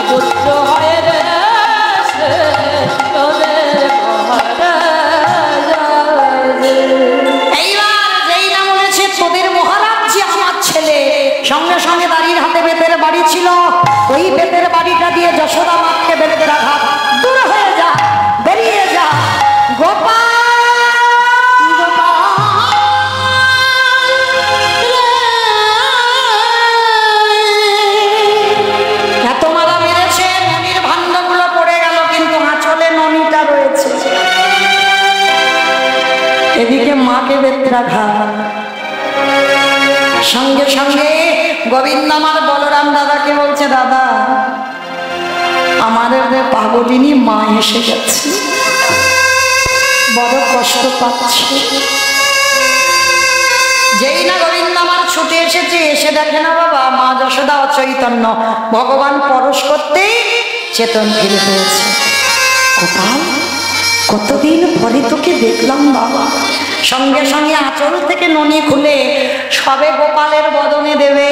পুত্র হয়ে রে সে তোদের ঘরে যাবে। এইবার যেই না বলেছে তোদের মহারাজ যে আমার ছেলে, সঙ্গে সঙ্গে দাঁড়িয়ে হাতে বেতের বাড়ি ছিল, ওই বেতের বাড়িটা দিয়ে যশোদা মাকে বেতের আঘাত, দূর হয়ে যা, বেরিয়ে যা গোপাল। এত মারা মেরেছে, ননির ভাণ্ডগুলো পড়ে গেল, কিন্তু আঁচলে ননিটা রয়েছে। এদিকে মাকে বেতের আঘাত, সঙ্গে সঙ্গে গোবিন্দ আমার বলরাম দাদাকে বলছে, দাদা আমার পাগলিনী মা এসে গেছে, বড় কষ্ট পাচ্ছে। যেই না গোবিন্দ আমার ছুটে এসেছে, এসে দেখে না বাবা মা যশোদা অচৈতন্য, ভগবান পরশ করতে চেতন ফিরে পেয়েছে। কোথায় কতদিন পরে তোকে দেখলাম বাবা। সঙ্গে সঙ্গে আঁচল থেকে ননি খুলে সবে গোপালের বদনে দেবে।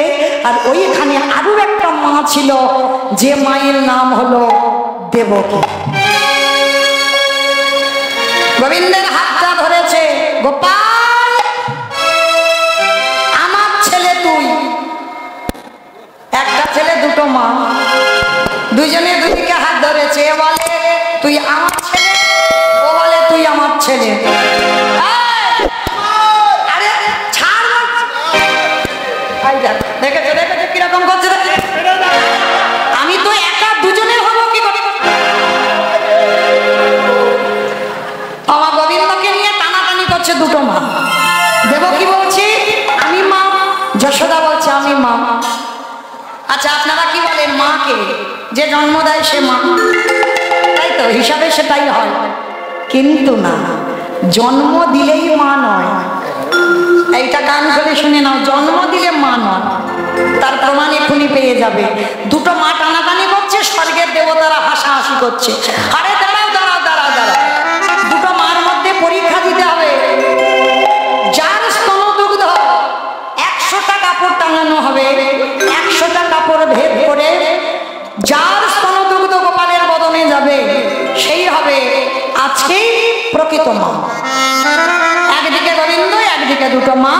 আর ওইখানে আরো একটা মা ছিল, যে মায়ের নাম হলো দেবকী। গোবিন্দের হাতটা ধরেছে, গোপাল আমার ছেলে তুই। একটা ছেলে দুটো মা, দুইজনে দুদিকে হাত ধরেছে। এ বলে তুই আমার ছেলে, ও বলে তুই আমার ছেলে। আরে ছাড়, দেখেছো দেখেছো কিরকম করছে। আমি তো একা, দুজনে হবো কি করে? আমার গোবিন্দকে নিয়ে টানাটানি করছে দুটো মা। দেবকী বলছে আমি মা, যশোদা বলছে আমি মা। আচ্ছা আপনারা কি বলেন, মাকে যে জন্ম দেয় সে মা, তাই তো হিসাবে সেটাই হয়। কিন্তু না, জন্ম দিলেই মা নয়। এইটা কান করে শুনে নাও, জন্ম দিলে মা নয়, তার প্রমাণ এখনই পেয়ে যাবে। দুটো মা টানাটানি করছে, স্বর্গের দেবতারা হাসাহাসি করছে। আরে দাঁড়াও দাঁড়াও দাঁড়াও দাঁড়াও, দুটো মার মধ্যে পরীক্ষা দিতে হবে। যার স্তনদুগ্ধ 100টা কাপড় টাঙানো হবে, 100টা কাপড় ভেদ করে যার স্তনদুগ্ধ গোপালের বদনে যাবে, সেই হবে আজকেই প্রকৃত মা। একদিকে গোবিন্দ, একদিকে দুটো মা।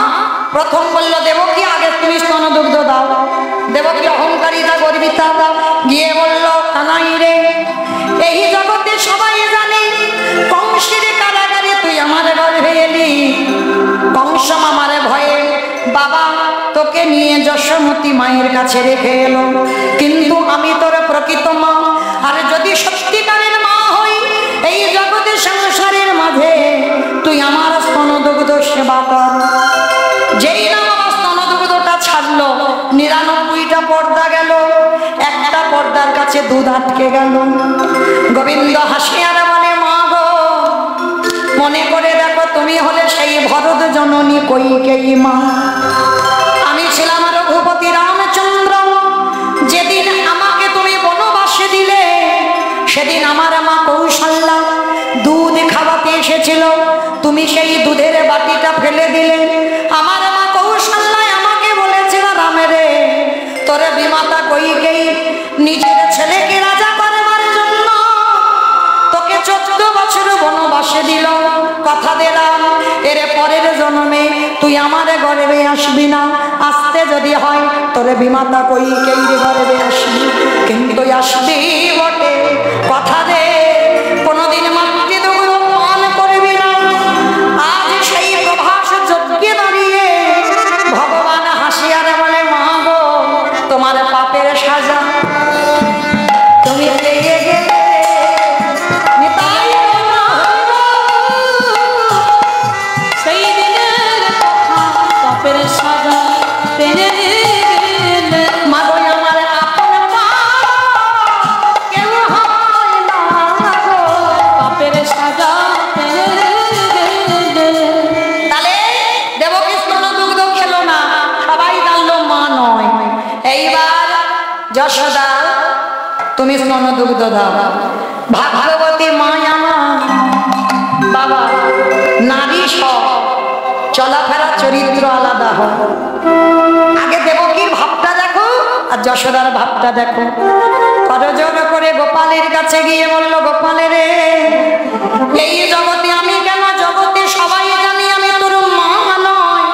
প্রথম বলল দেবকী আগে তুমি স্তনদুগ্ধ দাও। দেবকী অহংকারিতা গর্বিতা গিয়ে বলল, কানাই রে, এই জগতে সবাই জানে কংসের কারাগারে তুই আমার গর্ভে এলি। কংস মামারে ভয়ে বাবা তোকে নিয়ে যশোমতী মায়ের কাছে রেখে এলো। কিন্তু আমি তোর প্রকৃত মা, আর যদি সত্যিকারের মা হই, এই জগতে সংসারের মাঝে তুই আমার স্তনদুগ্ধ সেবা কর। যেই না আমার স্তনদুগ্ধটা ছাড়লো, 99টা পর্দা গেল, একটা পর্দার কাছে দুধ আটকে গেল। গোবিন্দ হাসি আর বলে, মা গো, মনে করে দেখো তুমি হলে সেই ভরত জননী কইকেয়ী মা। আমি ছিলাম রঘুপতি রামচন্দ্র। যেদিন আমাকে তুমি বনবাসে দিলে, সেদিন আমার মা কৌশল্যা দুধ খাওয়াতে এসেছিল। তুমি সেই দুধের বাটিটা ফেলে দিলে। আমার মা কৌশল্যা আমাকে বলেছিল, রামেরে তোরে বিমাতা কইকেয়ী নিজের ছেলেকে রাজা করবার জন্য তোকে 14 বছর বনবাসে দিল। কথা দিলাম এর পরের জন্মে তুই আমার গর্ভে আসবি না। আসতে যদি হয় তোরে বিমাতা কইকেয়ীর গর্ভে আসবি, কিন্তু আসবি বটে, কথা দে কোনদিন মাতৃদুগ্ধ পান করবি না। আজ সেই প্রভাস যজ্ঞে দাঁড়িয়ে ভগবান হাসিয়ার বলে, মা গো, তোমার পাপের সাজা তুমি পেয়ে গেলে। সেই দিনের কথা পাপের সাজা পেয়ে গেলে। মা গো আমার আপন মা কেউ হয় না গো, পাপের সাজা পেয়ে গেলে। তাহলে দেবকী স্তনদুগ্ধ খেলো না, সবাই জানলো মা নয়। এইবার যশোদা তুমি স্তনদুগ্ধ দাও। ভাগবতী মা আমার বাবা, নারী সব চলাফেরা চরিত্র আলাদা হয়। আগে দেবকীর ভাবটা দেখো আর যশোদার ভাবটা দেখো। গোপালের কাছে গিয়ে বলল, গোপালে রে, এই জগতে আমি কেন, জগতে সবাই জানি আমি তোর মা নয়,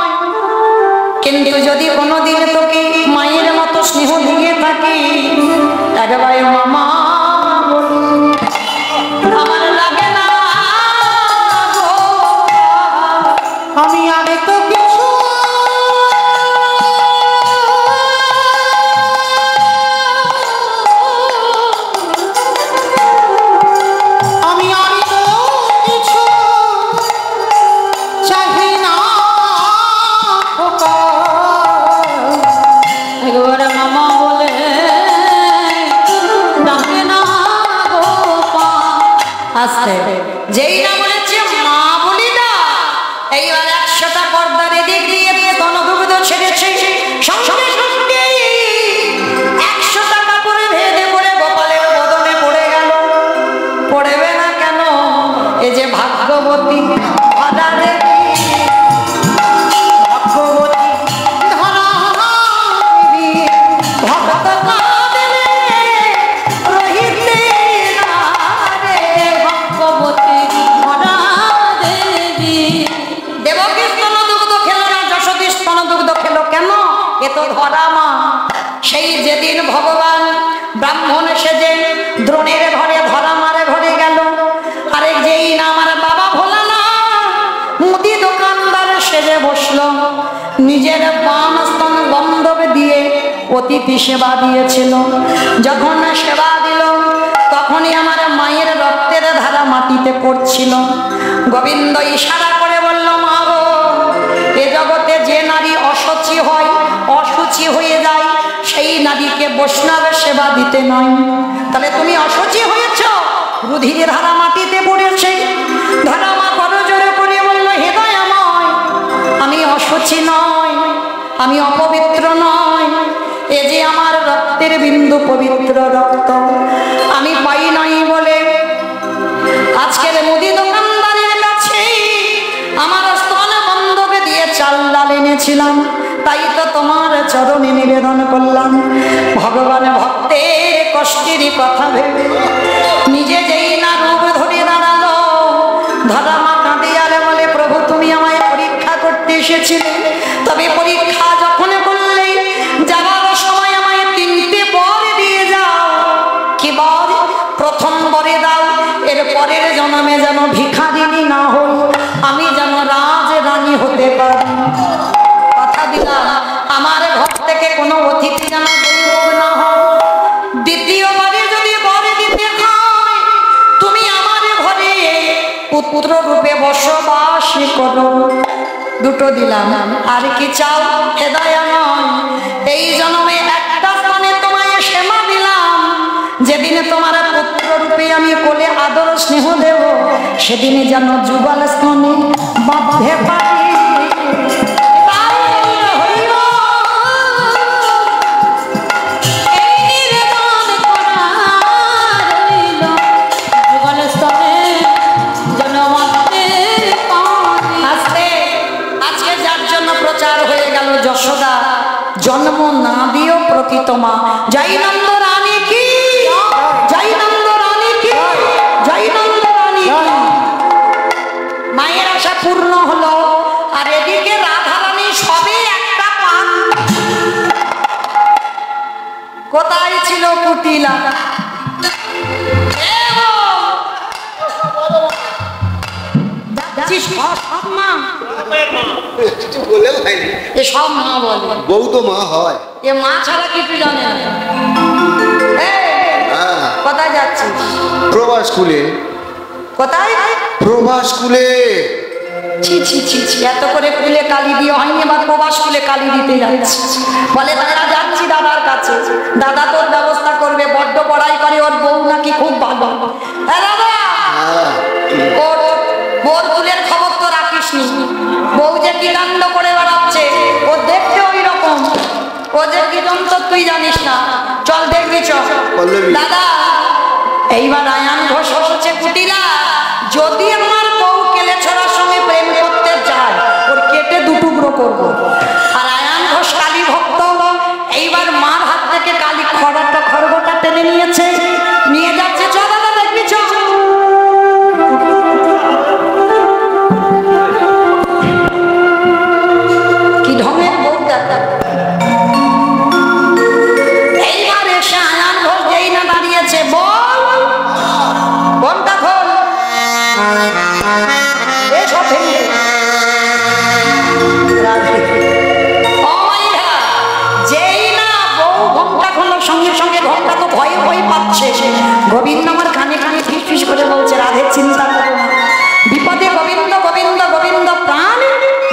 কিন্তু যদি কোনোদিন তোকে মায়ের মতো স্নেহ দিয়ে থাকি, একবার মামা আমার লাগে না গো, আমি আগে তো কিছু চাহি না একবারে মামা বলে ডাকে না গোপাল। আসতে যেই না বলেছে মা বলি না, এইবার 100টা পর্দার এদিক দিয়ে স্তনদুগ্ধ ছেড়েছে, সঙ্গে সঙ্গে 100 টাকা করে ভেদে পড়ে গোপালের বদনে পড়ে গেল। পড়বে না কেন, এই যে ভাগ্যবতী ধরা দেবী, ভাগ্যবতী ধরা দেবী, ভক্ত কাঁদলে রহিতে না রে, ভগবতী ধরা দেবী। দেবকী স্তনদুগ্ধ খেলো না, যশোদী স্তনদুগ্ধ খেলো কেন? এ তো ধরা মা। সেই যেদিন ভগবান ব্রাহ্মণ সেজে দ্রোণের ঘরে ধরা মারে ঘরে গেল, আরে যেই না আমার বাবা ভোলা না মুদি দোকানদার সেজে বসলো, নিজের বাম স্তন বন্ধক দিয়ে অতিথি সেবা দিয়েছিল। যখন সেবা দিল তখনই আমার মায়ের রক্তের ধারা মাটিতে পড়ছিল। গোবিন্দ ইশারা করে বলল, মা গো, এ জগতে যে নারী অসুচি হয়, অসুচি হয়ে যায়, সেই নারীকে বৈষ্ণবের সেবা দিতে নয়। তাহলে তুমি অসুচি হয়েছ, রুধির ধারা মাটিতে পড়েছে। ধারা মা করজোড়ে করে বলল, হে দয়াময়, আমি অসুচি নয়, আমি অপবিত্র নয়, এ যে আমার রক্তের বিন্দু পবিত্র রক্ত, আমি পাই নাই বলে আজকের মুদি দোকানদারের কাছে আমার স্তন বন্ধক দিয়ে চাল ডাল এনেছিলাম, তাই তো তোমার চরণে নিবেদন করলাম। ভগবান ভক্তের কষ্টের কথা ভেবে নিজে যেই না রূপ ধরে দাঁড়ালো, ধরা মা কাঁদিয়ালে বলে, প্রভু তুমি আমায় পরীক্ষা করতে এসেছিলে, তবে পরীক্ষা যখন করলে যাওয়ার সময় আমায় 3টে বর দিয়ে যাও। কি বর? প্রথম বরে দাও এর পরের জন্মে যেন ভিখারিনী না হই, আমি যেন রাজ রানী হতে পারি। কথা দিলাম আমার ঘর থেকে কোনো অতিথি যেন দুর্ভোগ না হয়। দ্বিতীয়বারে যদি বর দিতে হয়, তুমি আমার ঘরে পুত্র রূপে বসবাস করো। দুটো দিলাম, আর কি চাও হে দয়াময়? এই জন্মে একটা স্থানে তোমায় সেবা দিলাম, যেদিনে তোমার পুত্র রূপে আমি কোলে আদর স্নেহ দেব, সেদিনে যেন যুগল স্থানে বাঁধে পারি। প্রচার হয়ে গেল, যশোদা জন্ম না দিও প্রতিতমা। জয় নন্দ রানী কি, জয় নন্দ রানী কি, জয় নন্দ রানী কি। মায়ের আশা পূর্ণ হলো, আর এদিকে রাধারানী সবে একটা পান। কোথায় ছিল কুটিলা? মা এ সব মা বলে, বউ তো মা হয়, এ মা ছাড়া কিছু জানে না। কোথায় যাচ্ছিস? প্রভা স্কুলে। কোথায়? প্রভা স্কুলে। ছি ছি ছি ছি, এত করে কুলে কালি দিয়ে হয়নি, এবার প্রভা স্কুলে কালি দিতে যাচ্ছি। বলে দাদা যাচ্ছি দাদার কাছে, দাদা তোর ব্যবস্থা করবে, বড্ড পড়াই করে, ওর বউ নাকি খুব ভালো। হ্যাঁ দাদা, ওর কুলের খবর তো রাখিস নি, বউ যে কি কাণ্ড করে বেড়াচ্ছে, ও দেখতে ওই রকম, ও যে কি যন্ত্র তুই জানিস না, চল দেখবি চল। দাদা এইবার আয়ান ঘোষ বলছে, কুটিলা যদি আমার বউ কেলে ছড়ার সঙ্গে প্রেম করতে যায়, ওর কেটে 2 টুকরো করবো। আর আয়ান ঘোষ কালী ভক্ত, এইবার মার হাত থেকে কালী খড়গটা টেনে নিয়েছে, নিয়ে যাচ্ছে হচ্ছে। গোবিন্দ আমার কানে কানে ফিস করে বলছে, রাধে চিন্তা করো না, বিপদে গোবিন্দ গোবিন্দ গোবিন্দ প্রাণ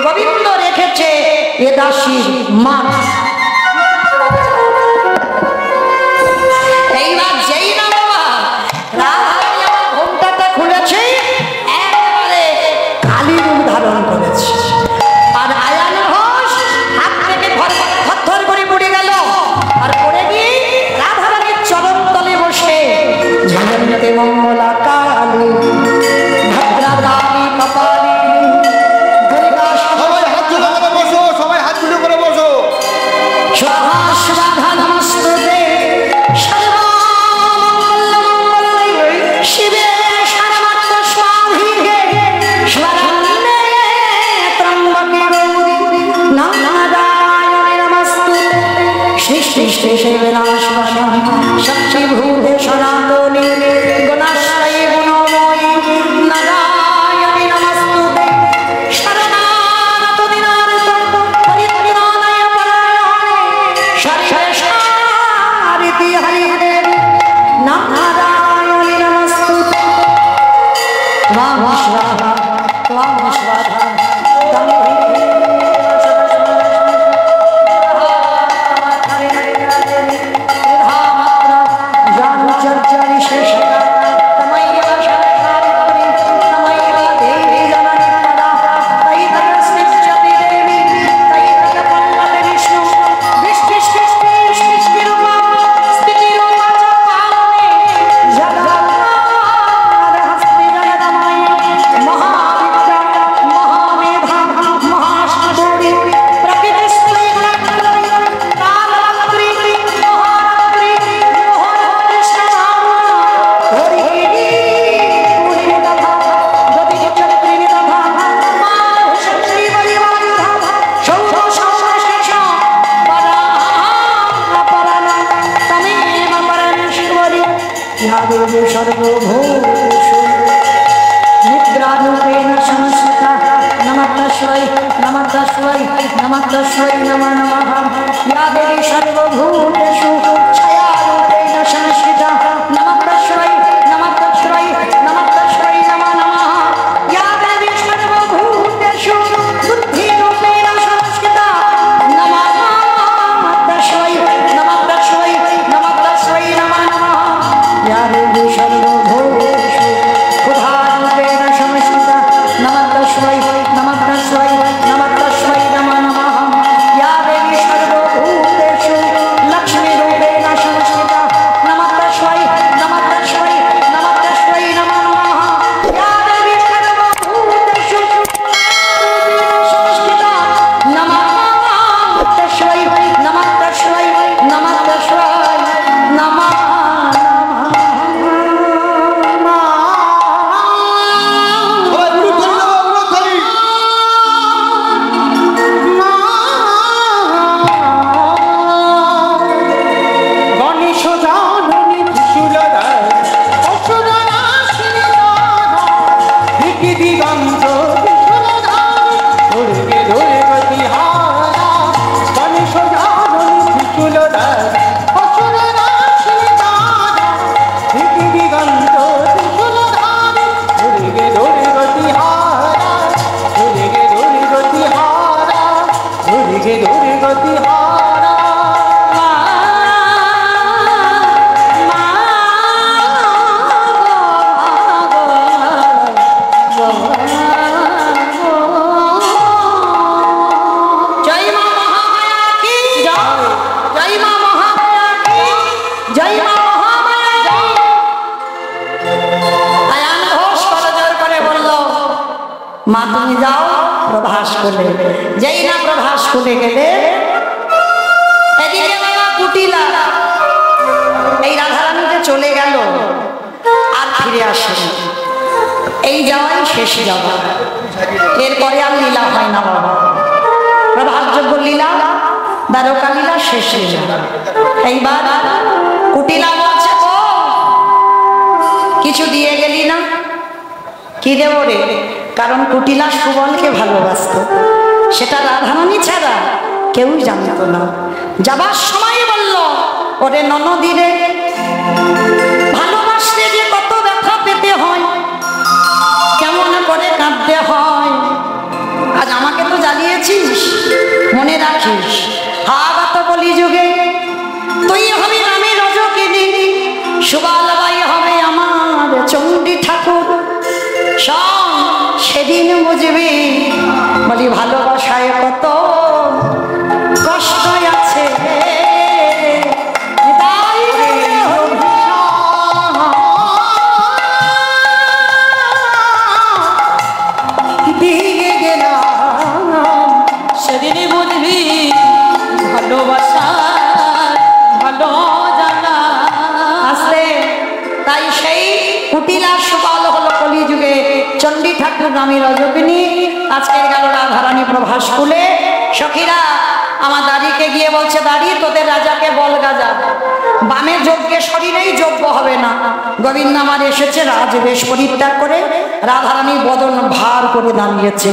গোবিন্দ রেখেছে এ দাসীর মা। এইবার যেই না বাবা রাধারানী আমার ঘোমটাটা খুলেছে, একেবারে কালী রূপ ধারণ করেছে। আর আয়ান ঘোষ হাত থেকে থরথর করে পড়ে গেল, আর পড়ে গিয়ে রাধারানীর চরণ তলে বসে ঝাড়তে মঙ্গলা কালী ভদ্রা কালী কপালী দুর্গা। সবাই হাত জোড়ো করে বসো, সবাই হাত জোড়ো করে বসো। স্বাহা স্বাধা নমস্তুতে সর্বমঙ্গলমঙ্গলে শিবে সর্বার্থ স্বাধীনে স্বরণ্যে ত্রম্বকে গৌরি নারায়ণে নমস্তুতে। সৃষ্টি শেষে বিনাশনাশা শক্তি ভূতে সনাতনী গুণাশ্রয়ী গুণময়ী নারায়ণে নমস্তুতে। শরণাগত দিনার্ত পরিত্রাণায় পরায়ণে সর্বেষারিতি হরিহরে নারায়ণে নমস্তুতে। ত্বাং স্বাহা ত্বাং স্বাধা ত্বাং সর্বভূতেষু নিদ্রারূপেণ সংস্থিতা নমঃ তস্मै নমো নমঃ। या देवी सर्वभूतेषु छायारूपेण संस्थिता नमः तस्मै नमो नमः। या देवी सर्वभूतेषु बुद्धिरूपेण संस्थिता नमः तस्मै नमो नमः। या देवी सर्वभूतेषु क्षुधारूपेण संस्थिता नमः तस्मै नमो नमः। या देवी सर्वभूतेषु लक्ष्मीरूपेण संस्थिता नमः तस्मै नमो नमः। या देवी सर्वभूतेषु संस्थिता नमः तस्मै नमो नमः। মা তুমি যাও প্রভাস কোলে। যেই না প্রভাস কোলে গেলে এদিকে বাবা কুটিলা এই রাধারানীতে চলে গেল, আর ফিরে আসে। এই যাওয়াই শেষ যাওয়া, এরপরে আর লীলা হয় না বাবা। প্রভাসযোগ্য লীলা দ্বারকা লীলা শেষ লীলা। এইবার কুটিলা বলছে কিছু দিয়ে গেলি না, কি দেব রে? কারণ কুটিলা সুবলকে ভালোবাসত, সেটা রাধারানী ছাড়া কেউই জানত না। যাবার সময় বলল ওরে ননদি রে চণ্ডী ঠাকুর শোন সেদিন বুঝবি বলি ভালোবাসায় কত কষ্ট আছে দিয়ে গেলাম সেদিন বুঝবি ভালোবাসা ভালো জানা আসলে তাই সেই কুটিলা সুকাল হলো কলিযুগে চণ্ডী ঠাকুর নামী রজকিনী আজকের গেল রাধারানী প্রভাস কুলে সখীরা আমার দাড়িকে গিয়ে বলছে দাড়ি তোদের রাজাকে বল গাজা বামে যজ্ঞে শরীরেই যোগ্য হবে না গোবিন্দ আমার এসেছে রাজবেশ পরিত্যাগ করে রাধারানী বদন ভার করে দাঁড়িয়েছে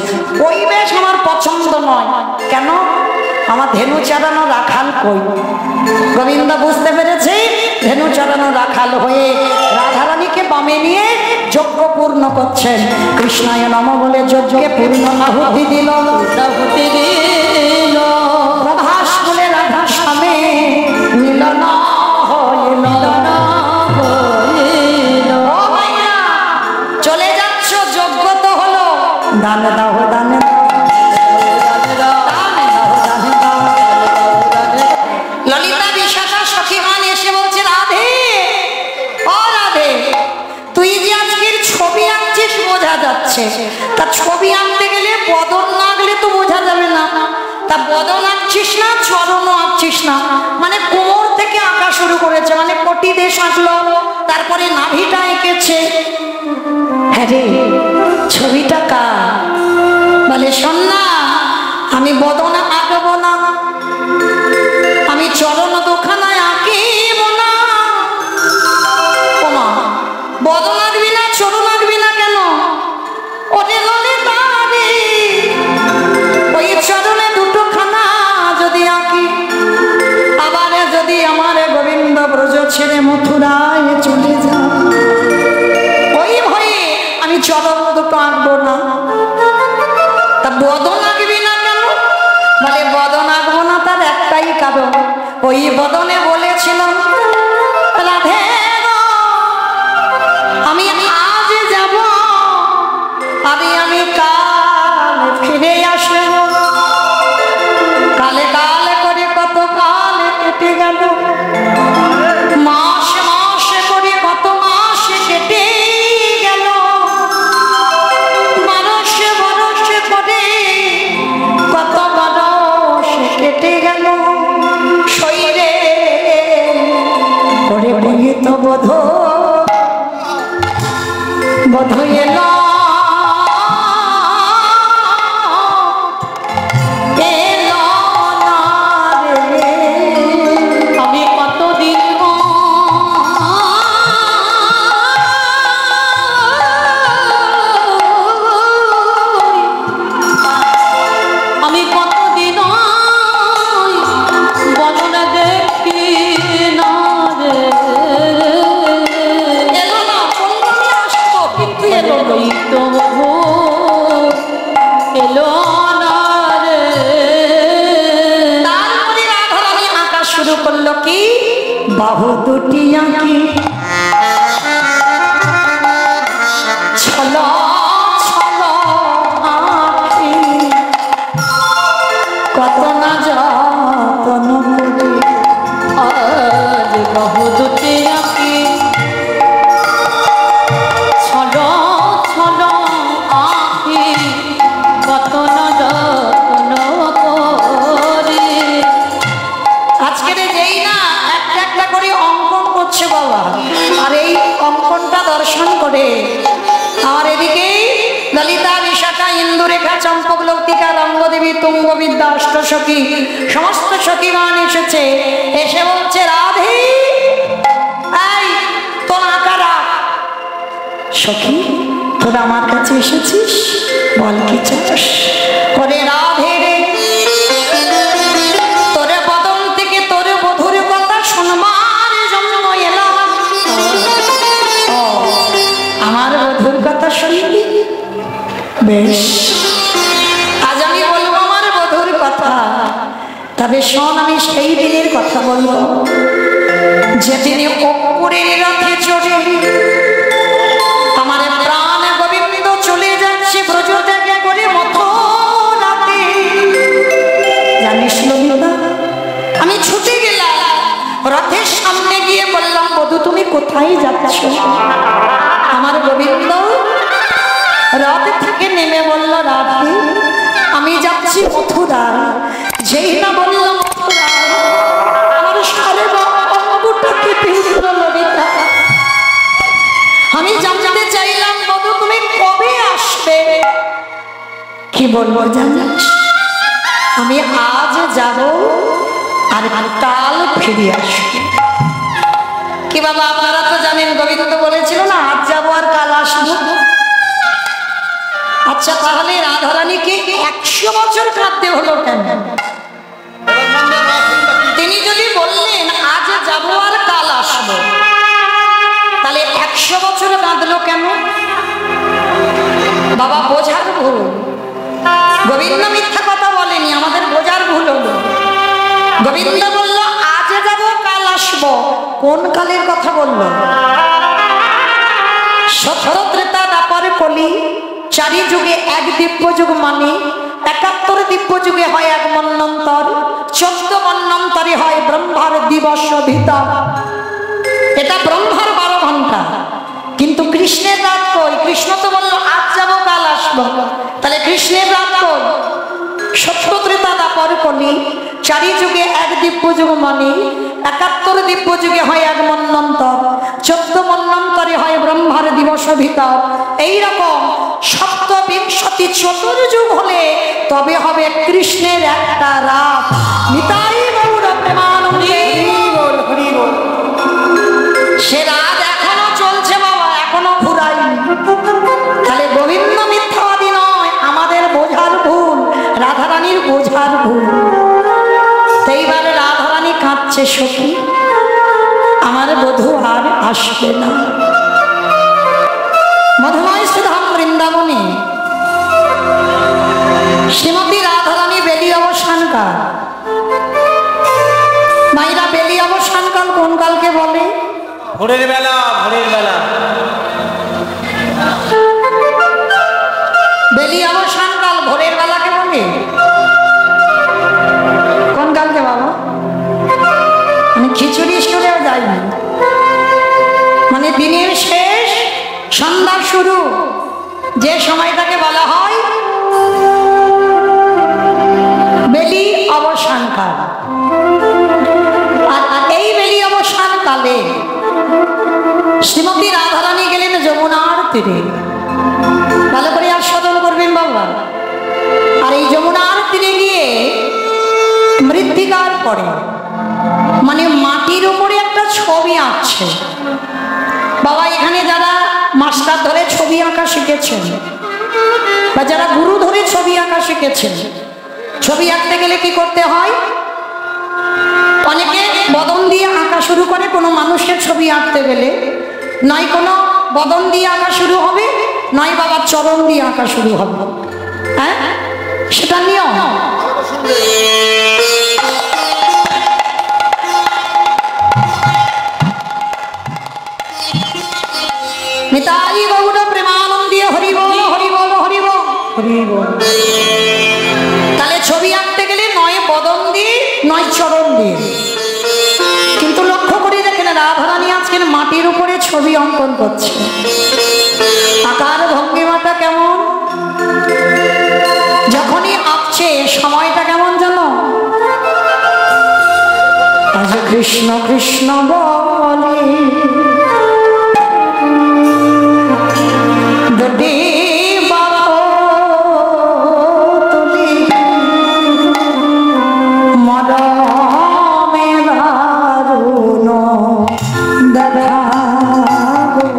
ওই বেশ আমার পছন্দ নয় কেন আমার ধেনু চারানো রাখাল কই গোবিন্দ বুঝতে পেরেছে ধেনু চারানো রাখাল হয়ে রাধারানীকে বামে নিয়ে যজ্ঞ পূর্ণ করছেন কৃষ্ণায় নম বলে যজ্ঞে পূর্ণ আহুতি দিল আহুতি দিল প্রভাস বলে রাধা স্বামী মিলন হইল ও মাইয়া চলে যাচ্ছ যজ্ঞ তো হলো দান দাও দান ললিতা বিশাখা সখীমান এসে বলছে রাধে ও রাধে তুই যে আজকের ছবি আঁকছিস বোঝা যাচ্ছে তা ছবি আঁকতে গেলে বদন না আঁকলে তো বোঝা যাবে না তা বদন আঁকছিস না চরণও আঁকছিস না মানে কোমর থেকে আঁকা শুরু করেছে মানে কোটি দেশ আঁকলো তারপরে নাভিটা এঁকেছে হ্যাঁ রে ছবিটা কার বলে শোন না আমি বদন আঁকবো না আমি চরণ দোখানায় আঁকিব না ওমা বদন আঁকবি না চরণ আঁকবি না কেন ওরে ললিতা রে ওই চরণে দুটো খানা যদি আঁকি আবার যদি আমার গোবিন্দ ব্রজ ছেড়ে মথুরায় চলে যায় ওই ভয়ে আমি চরণ দুটো আঁকবো না তা বদন আঁকবি না কেন বলে বদন আঁকবো না তার একটাই কারণ ওই বদনে বলেছিলাম রাধে আমি আজ যাব আমি কাল ফিরে আসব কালে কালে করে কত কাল কেটে গেল মাস মাস করে কত মাস কেটে গেল বরস বরস করে কত বরস কেটে গেল শরীরে করে বিহিত বোধ বোধ এলো আমি কতদিন আমি কতদিন বদন দেখি না রে এলো না পৌর্ণমী আসতো কিন্তু এলো না তো এলো না রে তারপরে রাধারানী আঁকা শুরু করলো কি বাহু দুটি আঁকি ছলো ছলো আঁকি কত না যতন করি আজ বহু দুটি আঁকি ছলো ছলো আঁকি কত না যত্ন করি আজকের যেই না একটা একটা করে অঙ্কন করছে বাবা আর এই অঙ্কনটা দর্শন করে আর এদিকে ললিতা বিশাখা ইন্দুরেখা চম্পক লৌকিকা রঙ্গদেবী তুঙ্গবিদ্যা অষ্টসখী সমস্ত সখীগণ এসেছে এসে বলছে রাধে এই তোর আঁকা রাখ সখী তোরা আমার কাছে এসেছিস বল কি চাস করে রাধে রে তোরে বদন থেকে তোরে বধুর কথা শুনবার জন্য এলাম আমার বধুর কথা শুনবি বেশ আজ আমি বলবো আমার বধুর কথা তবে শোন আমি সেই দিনের কথা বলবো যেদিনে অপুরের রথে চড়ে কোথায় যাচ্ছ? আমার গোবিন্দ রথ থেকে নেমে বলল, রাধে আমি যাচ্ছি মথুরা। যেই না বলল মথুরা, আমার সারে অঙ্গটা কেঁপে উঠল ললিতা। আমি জানতে চাইলাম, বধূ তুমি কবে আসবে? কি বলবো জানিস, আমি আজ যাব আর কাল ফিরে আসবো। কি বাবা, আপনারা তো জানেন গোবিন্দ বলেছিল না, আজ যাবো আর কাল আসবো। আচ্ছা, তাহলে রাধারানীকে 100 বছর কাঁদতে হলো কেন? তিনি যদি বললেন আজ যাবো আর কাল আসবো, তাহলে 100 বছর কাঁদলো কেন? বাবা বোঝার ভুল। গোবিন্দ মিথ্যা কথা বলেনি, আমাদের বোঝার ভুল হলো। গোবিন্দ বলল আজ যাবো কাল আসবো, কোন কালের কথা বললো? সত্য ত্রেতা দ্বাপর কলি, 4 যুগে 1 দিব্য যুগ, মানে 71 দিব্য যুগে হয় 1 মন্বন্তর, 14 মন্বন্তরে হয় ব্রহ্মার দিবস ভিতর। এটা ব্রহ্মার 12 ঘন্টা। কিন্তু কৃষ্ণের রাত কই? কৃষ্ণ তো বললো আজ যাবো কাল আসবো, তাহলে কৃষ্ণের রাত কই? সত্য ত্রেতা দ্বাপর কলি, 4 যুগে 1 দিব্য যুগ, মানে 71 দিব্য যুগে হয় 1 মন্বন্তর, 14 মন্বন্তরে হয় ব্রহ্মার দিবস ভিতর। এইরকম 27 চতুর্যুগ হলে তবে হবে কৃষ্ণের একটা রাত। নিতাই গৌর প্রেমানন্দে। সে রাত এখনো চলছে বাবা, এখনো ফুরায়নি। তাহলে গোবিন্দ মিথ্যাবাদী নয়, আমাদের বোঝার ভুল, রাধারানীর বোঝার ভুল। এইবারে রাধারানী কাঁদছে, সখী আমার বধূ আর আসবে না। মধুময় সুধাম বৃন্দাবনে শ্রীমতী রাধারানী বেলি অবসানকাল। মাইরা বেলি অবসানকাল কোন কালকে বলে? ভোরের বেলা, ভোরের বেলা। বেলি অবসানকাল ভোরের বেলাকে বলে? কোন কালকে বাবা? মানে খিচুড়ি স্টোরেও যায়নি, মানে দিনের শেষ, সন্ধ্যা শুরু, যে সময়টাকে বলা হয় বেলি অবসানকাল। আর এই বেলি অবসানকালে শ্রীমতী রাধারানী গেলেন যমুনার তীরে। ভালো করে আস্বাদন করবেন বাবা। আর এই যমুনার তীরে গিয়ে মৃত্তিকার পরে, মানে মাটির উপরে একটা ছবি আঁকছে। বাবা এখানে যারা মাস্টার ধরে ছবি আঁকা শিখেছেন বা যারা গুরু ধরে ছবি আঁকা শিখেছেন, ছবি আঁকতে গেলে কি করতে হয়? অনেকে বদন দিয়ে আঁকা শুরু করে কোনো মানুষের ছবি আঁকতে গেলে, নয় কোনো বদন দিয়ে আঁকা শুরু হবে, নয় বাবার চরণ দিয়ে আঁকা শুরু হবে। হ্যাঁ, সেটা নিয়ম। নিতাই গৌর প্রেমানন্দে হরি বল, হরি বল, হরি বল, হরি বল। তাহলে ছবি আঁকতে গেলে নয় বদন দিয়ে, নয় চরণ দিয়ে। কিন্তু লক্ষ্য করে দেখেন রাধারানী আজকের মাটির উপরে ছবি অঙ্কন করছে। আকার ভঙ্গিমাটা কেমন, যখনই আঁকছে সময়টা কেমন জানো? আজ কৃষ্ণ কৃষ্ণ বলে দুটি বাহু তুলি, মরমে দারুণ দেখাবো।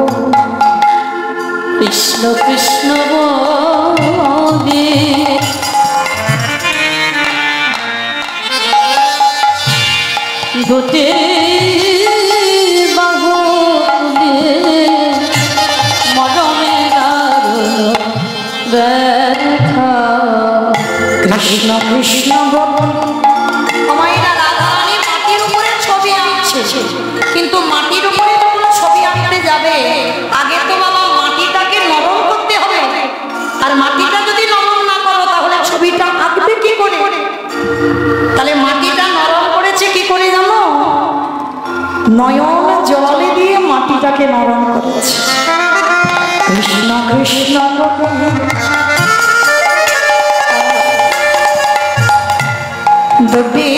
কৃষ্ণ কৃষ্ণ বলে দুটি বাহু তুলে মরমে দারুণ ব্যথা। কৃষ্ণ কৃষ্ণ মায়েরা রাধারানী মাটির উপরে ছবি আঁকছে, কিন্তু মাটির উপরে যখন ছবি আঁকতে যাবে আগে তো বাবা মাটিটাকে নরম করতে হবে। আর মাটিটা যদি নরম না করো তাহলে ছবিটা আঁকবে কি করে? তাহলে মাটিটা নরম করেছে কি করে জানো? নয়ন জলে দিয়ে মাটিটা আমাকে নরম করেছে। কৃষ্ণ কৃষ্ণ দেবী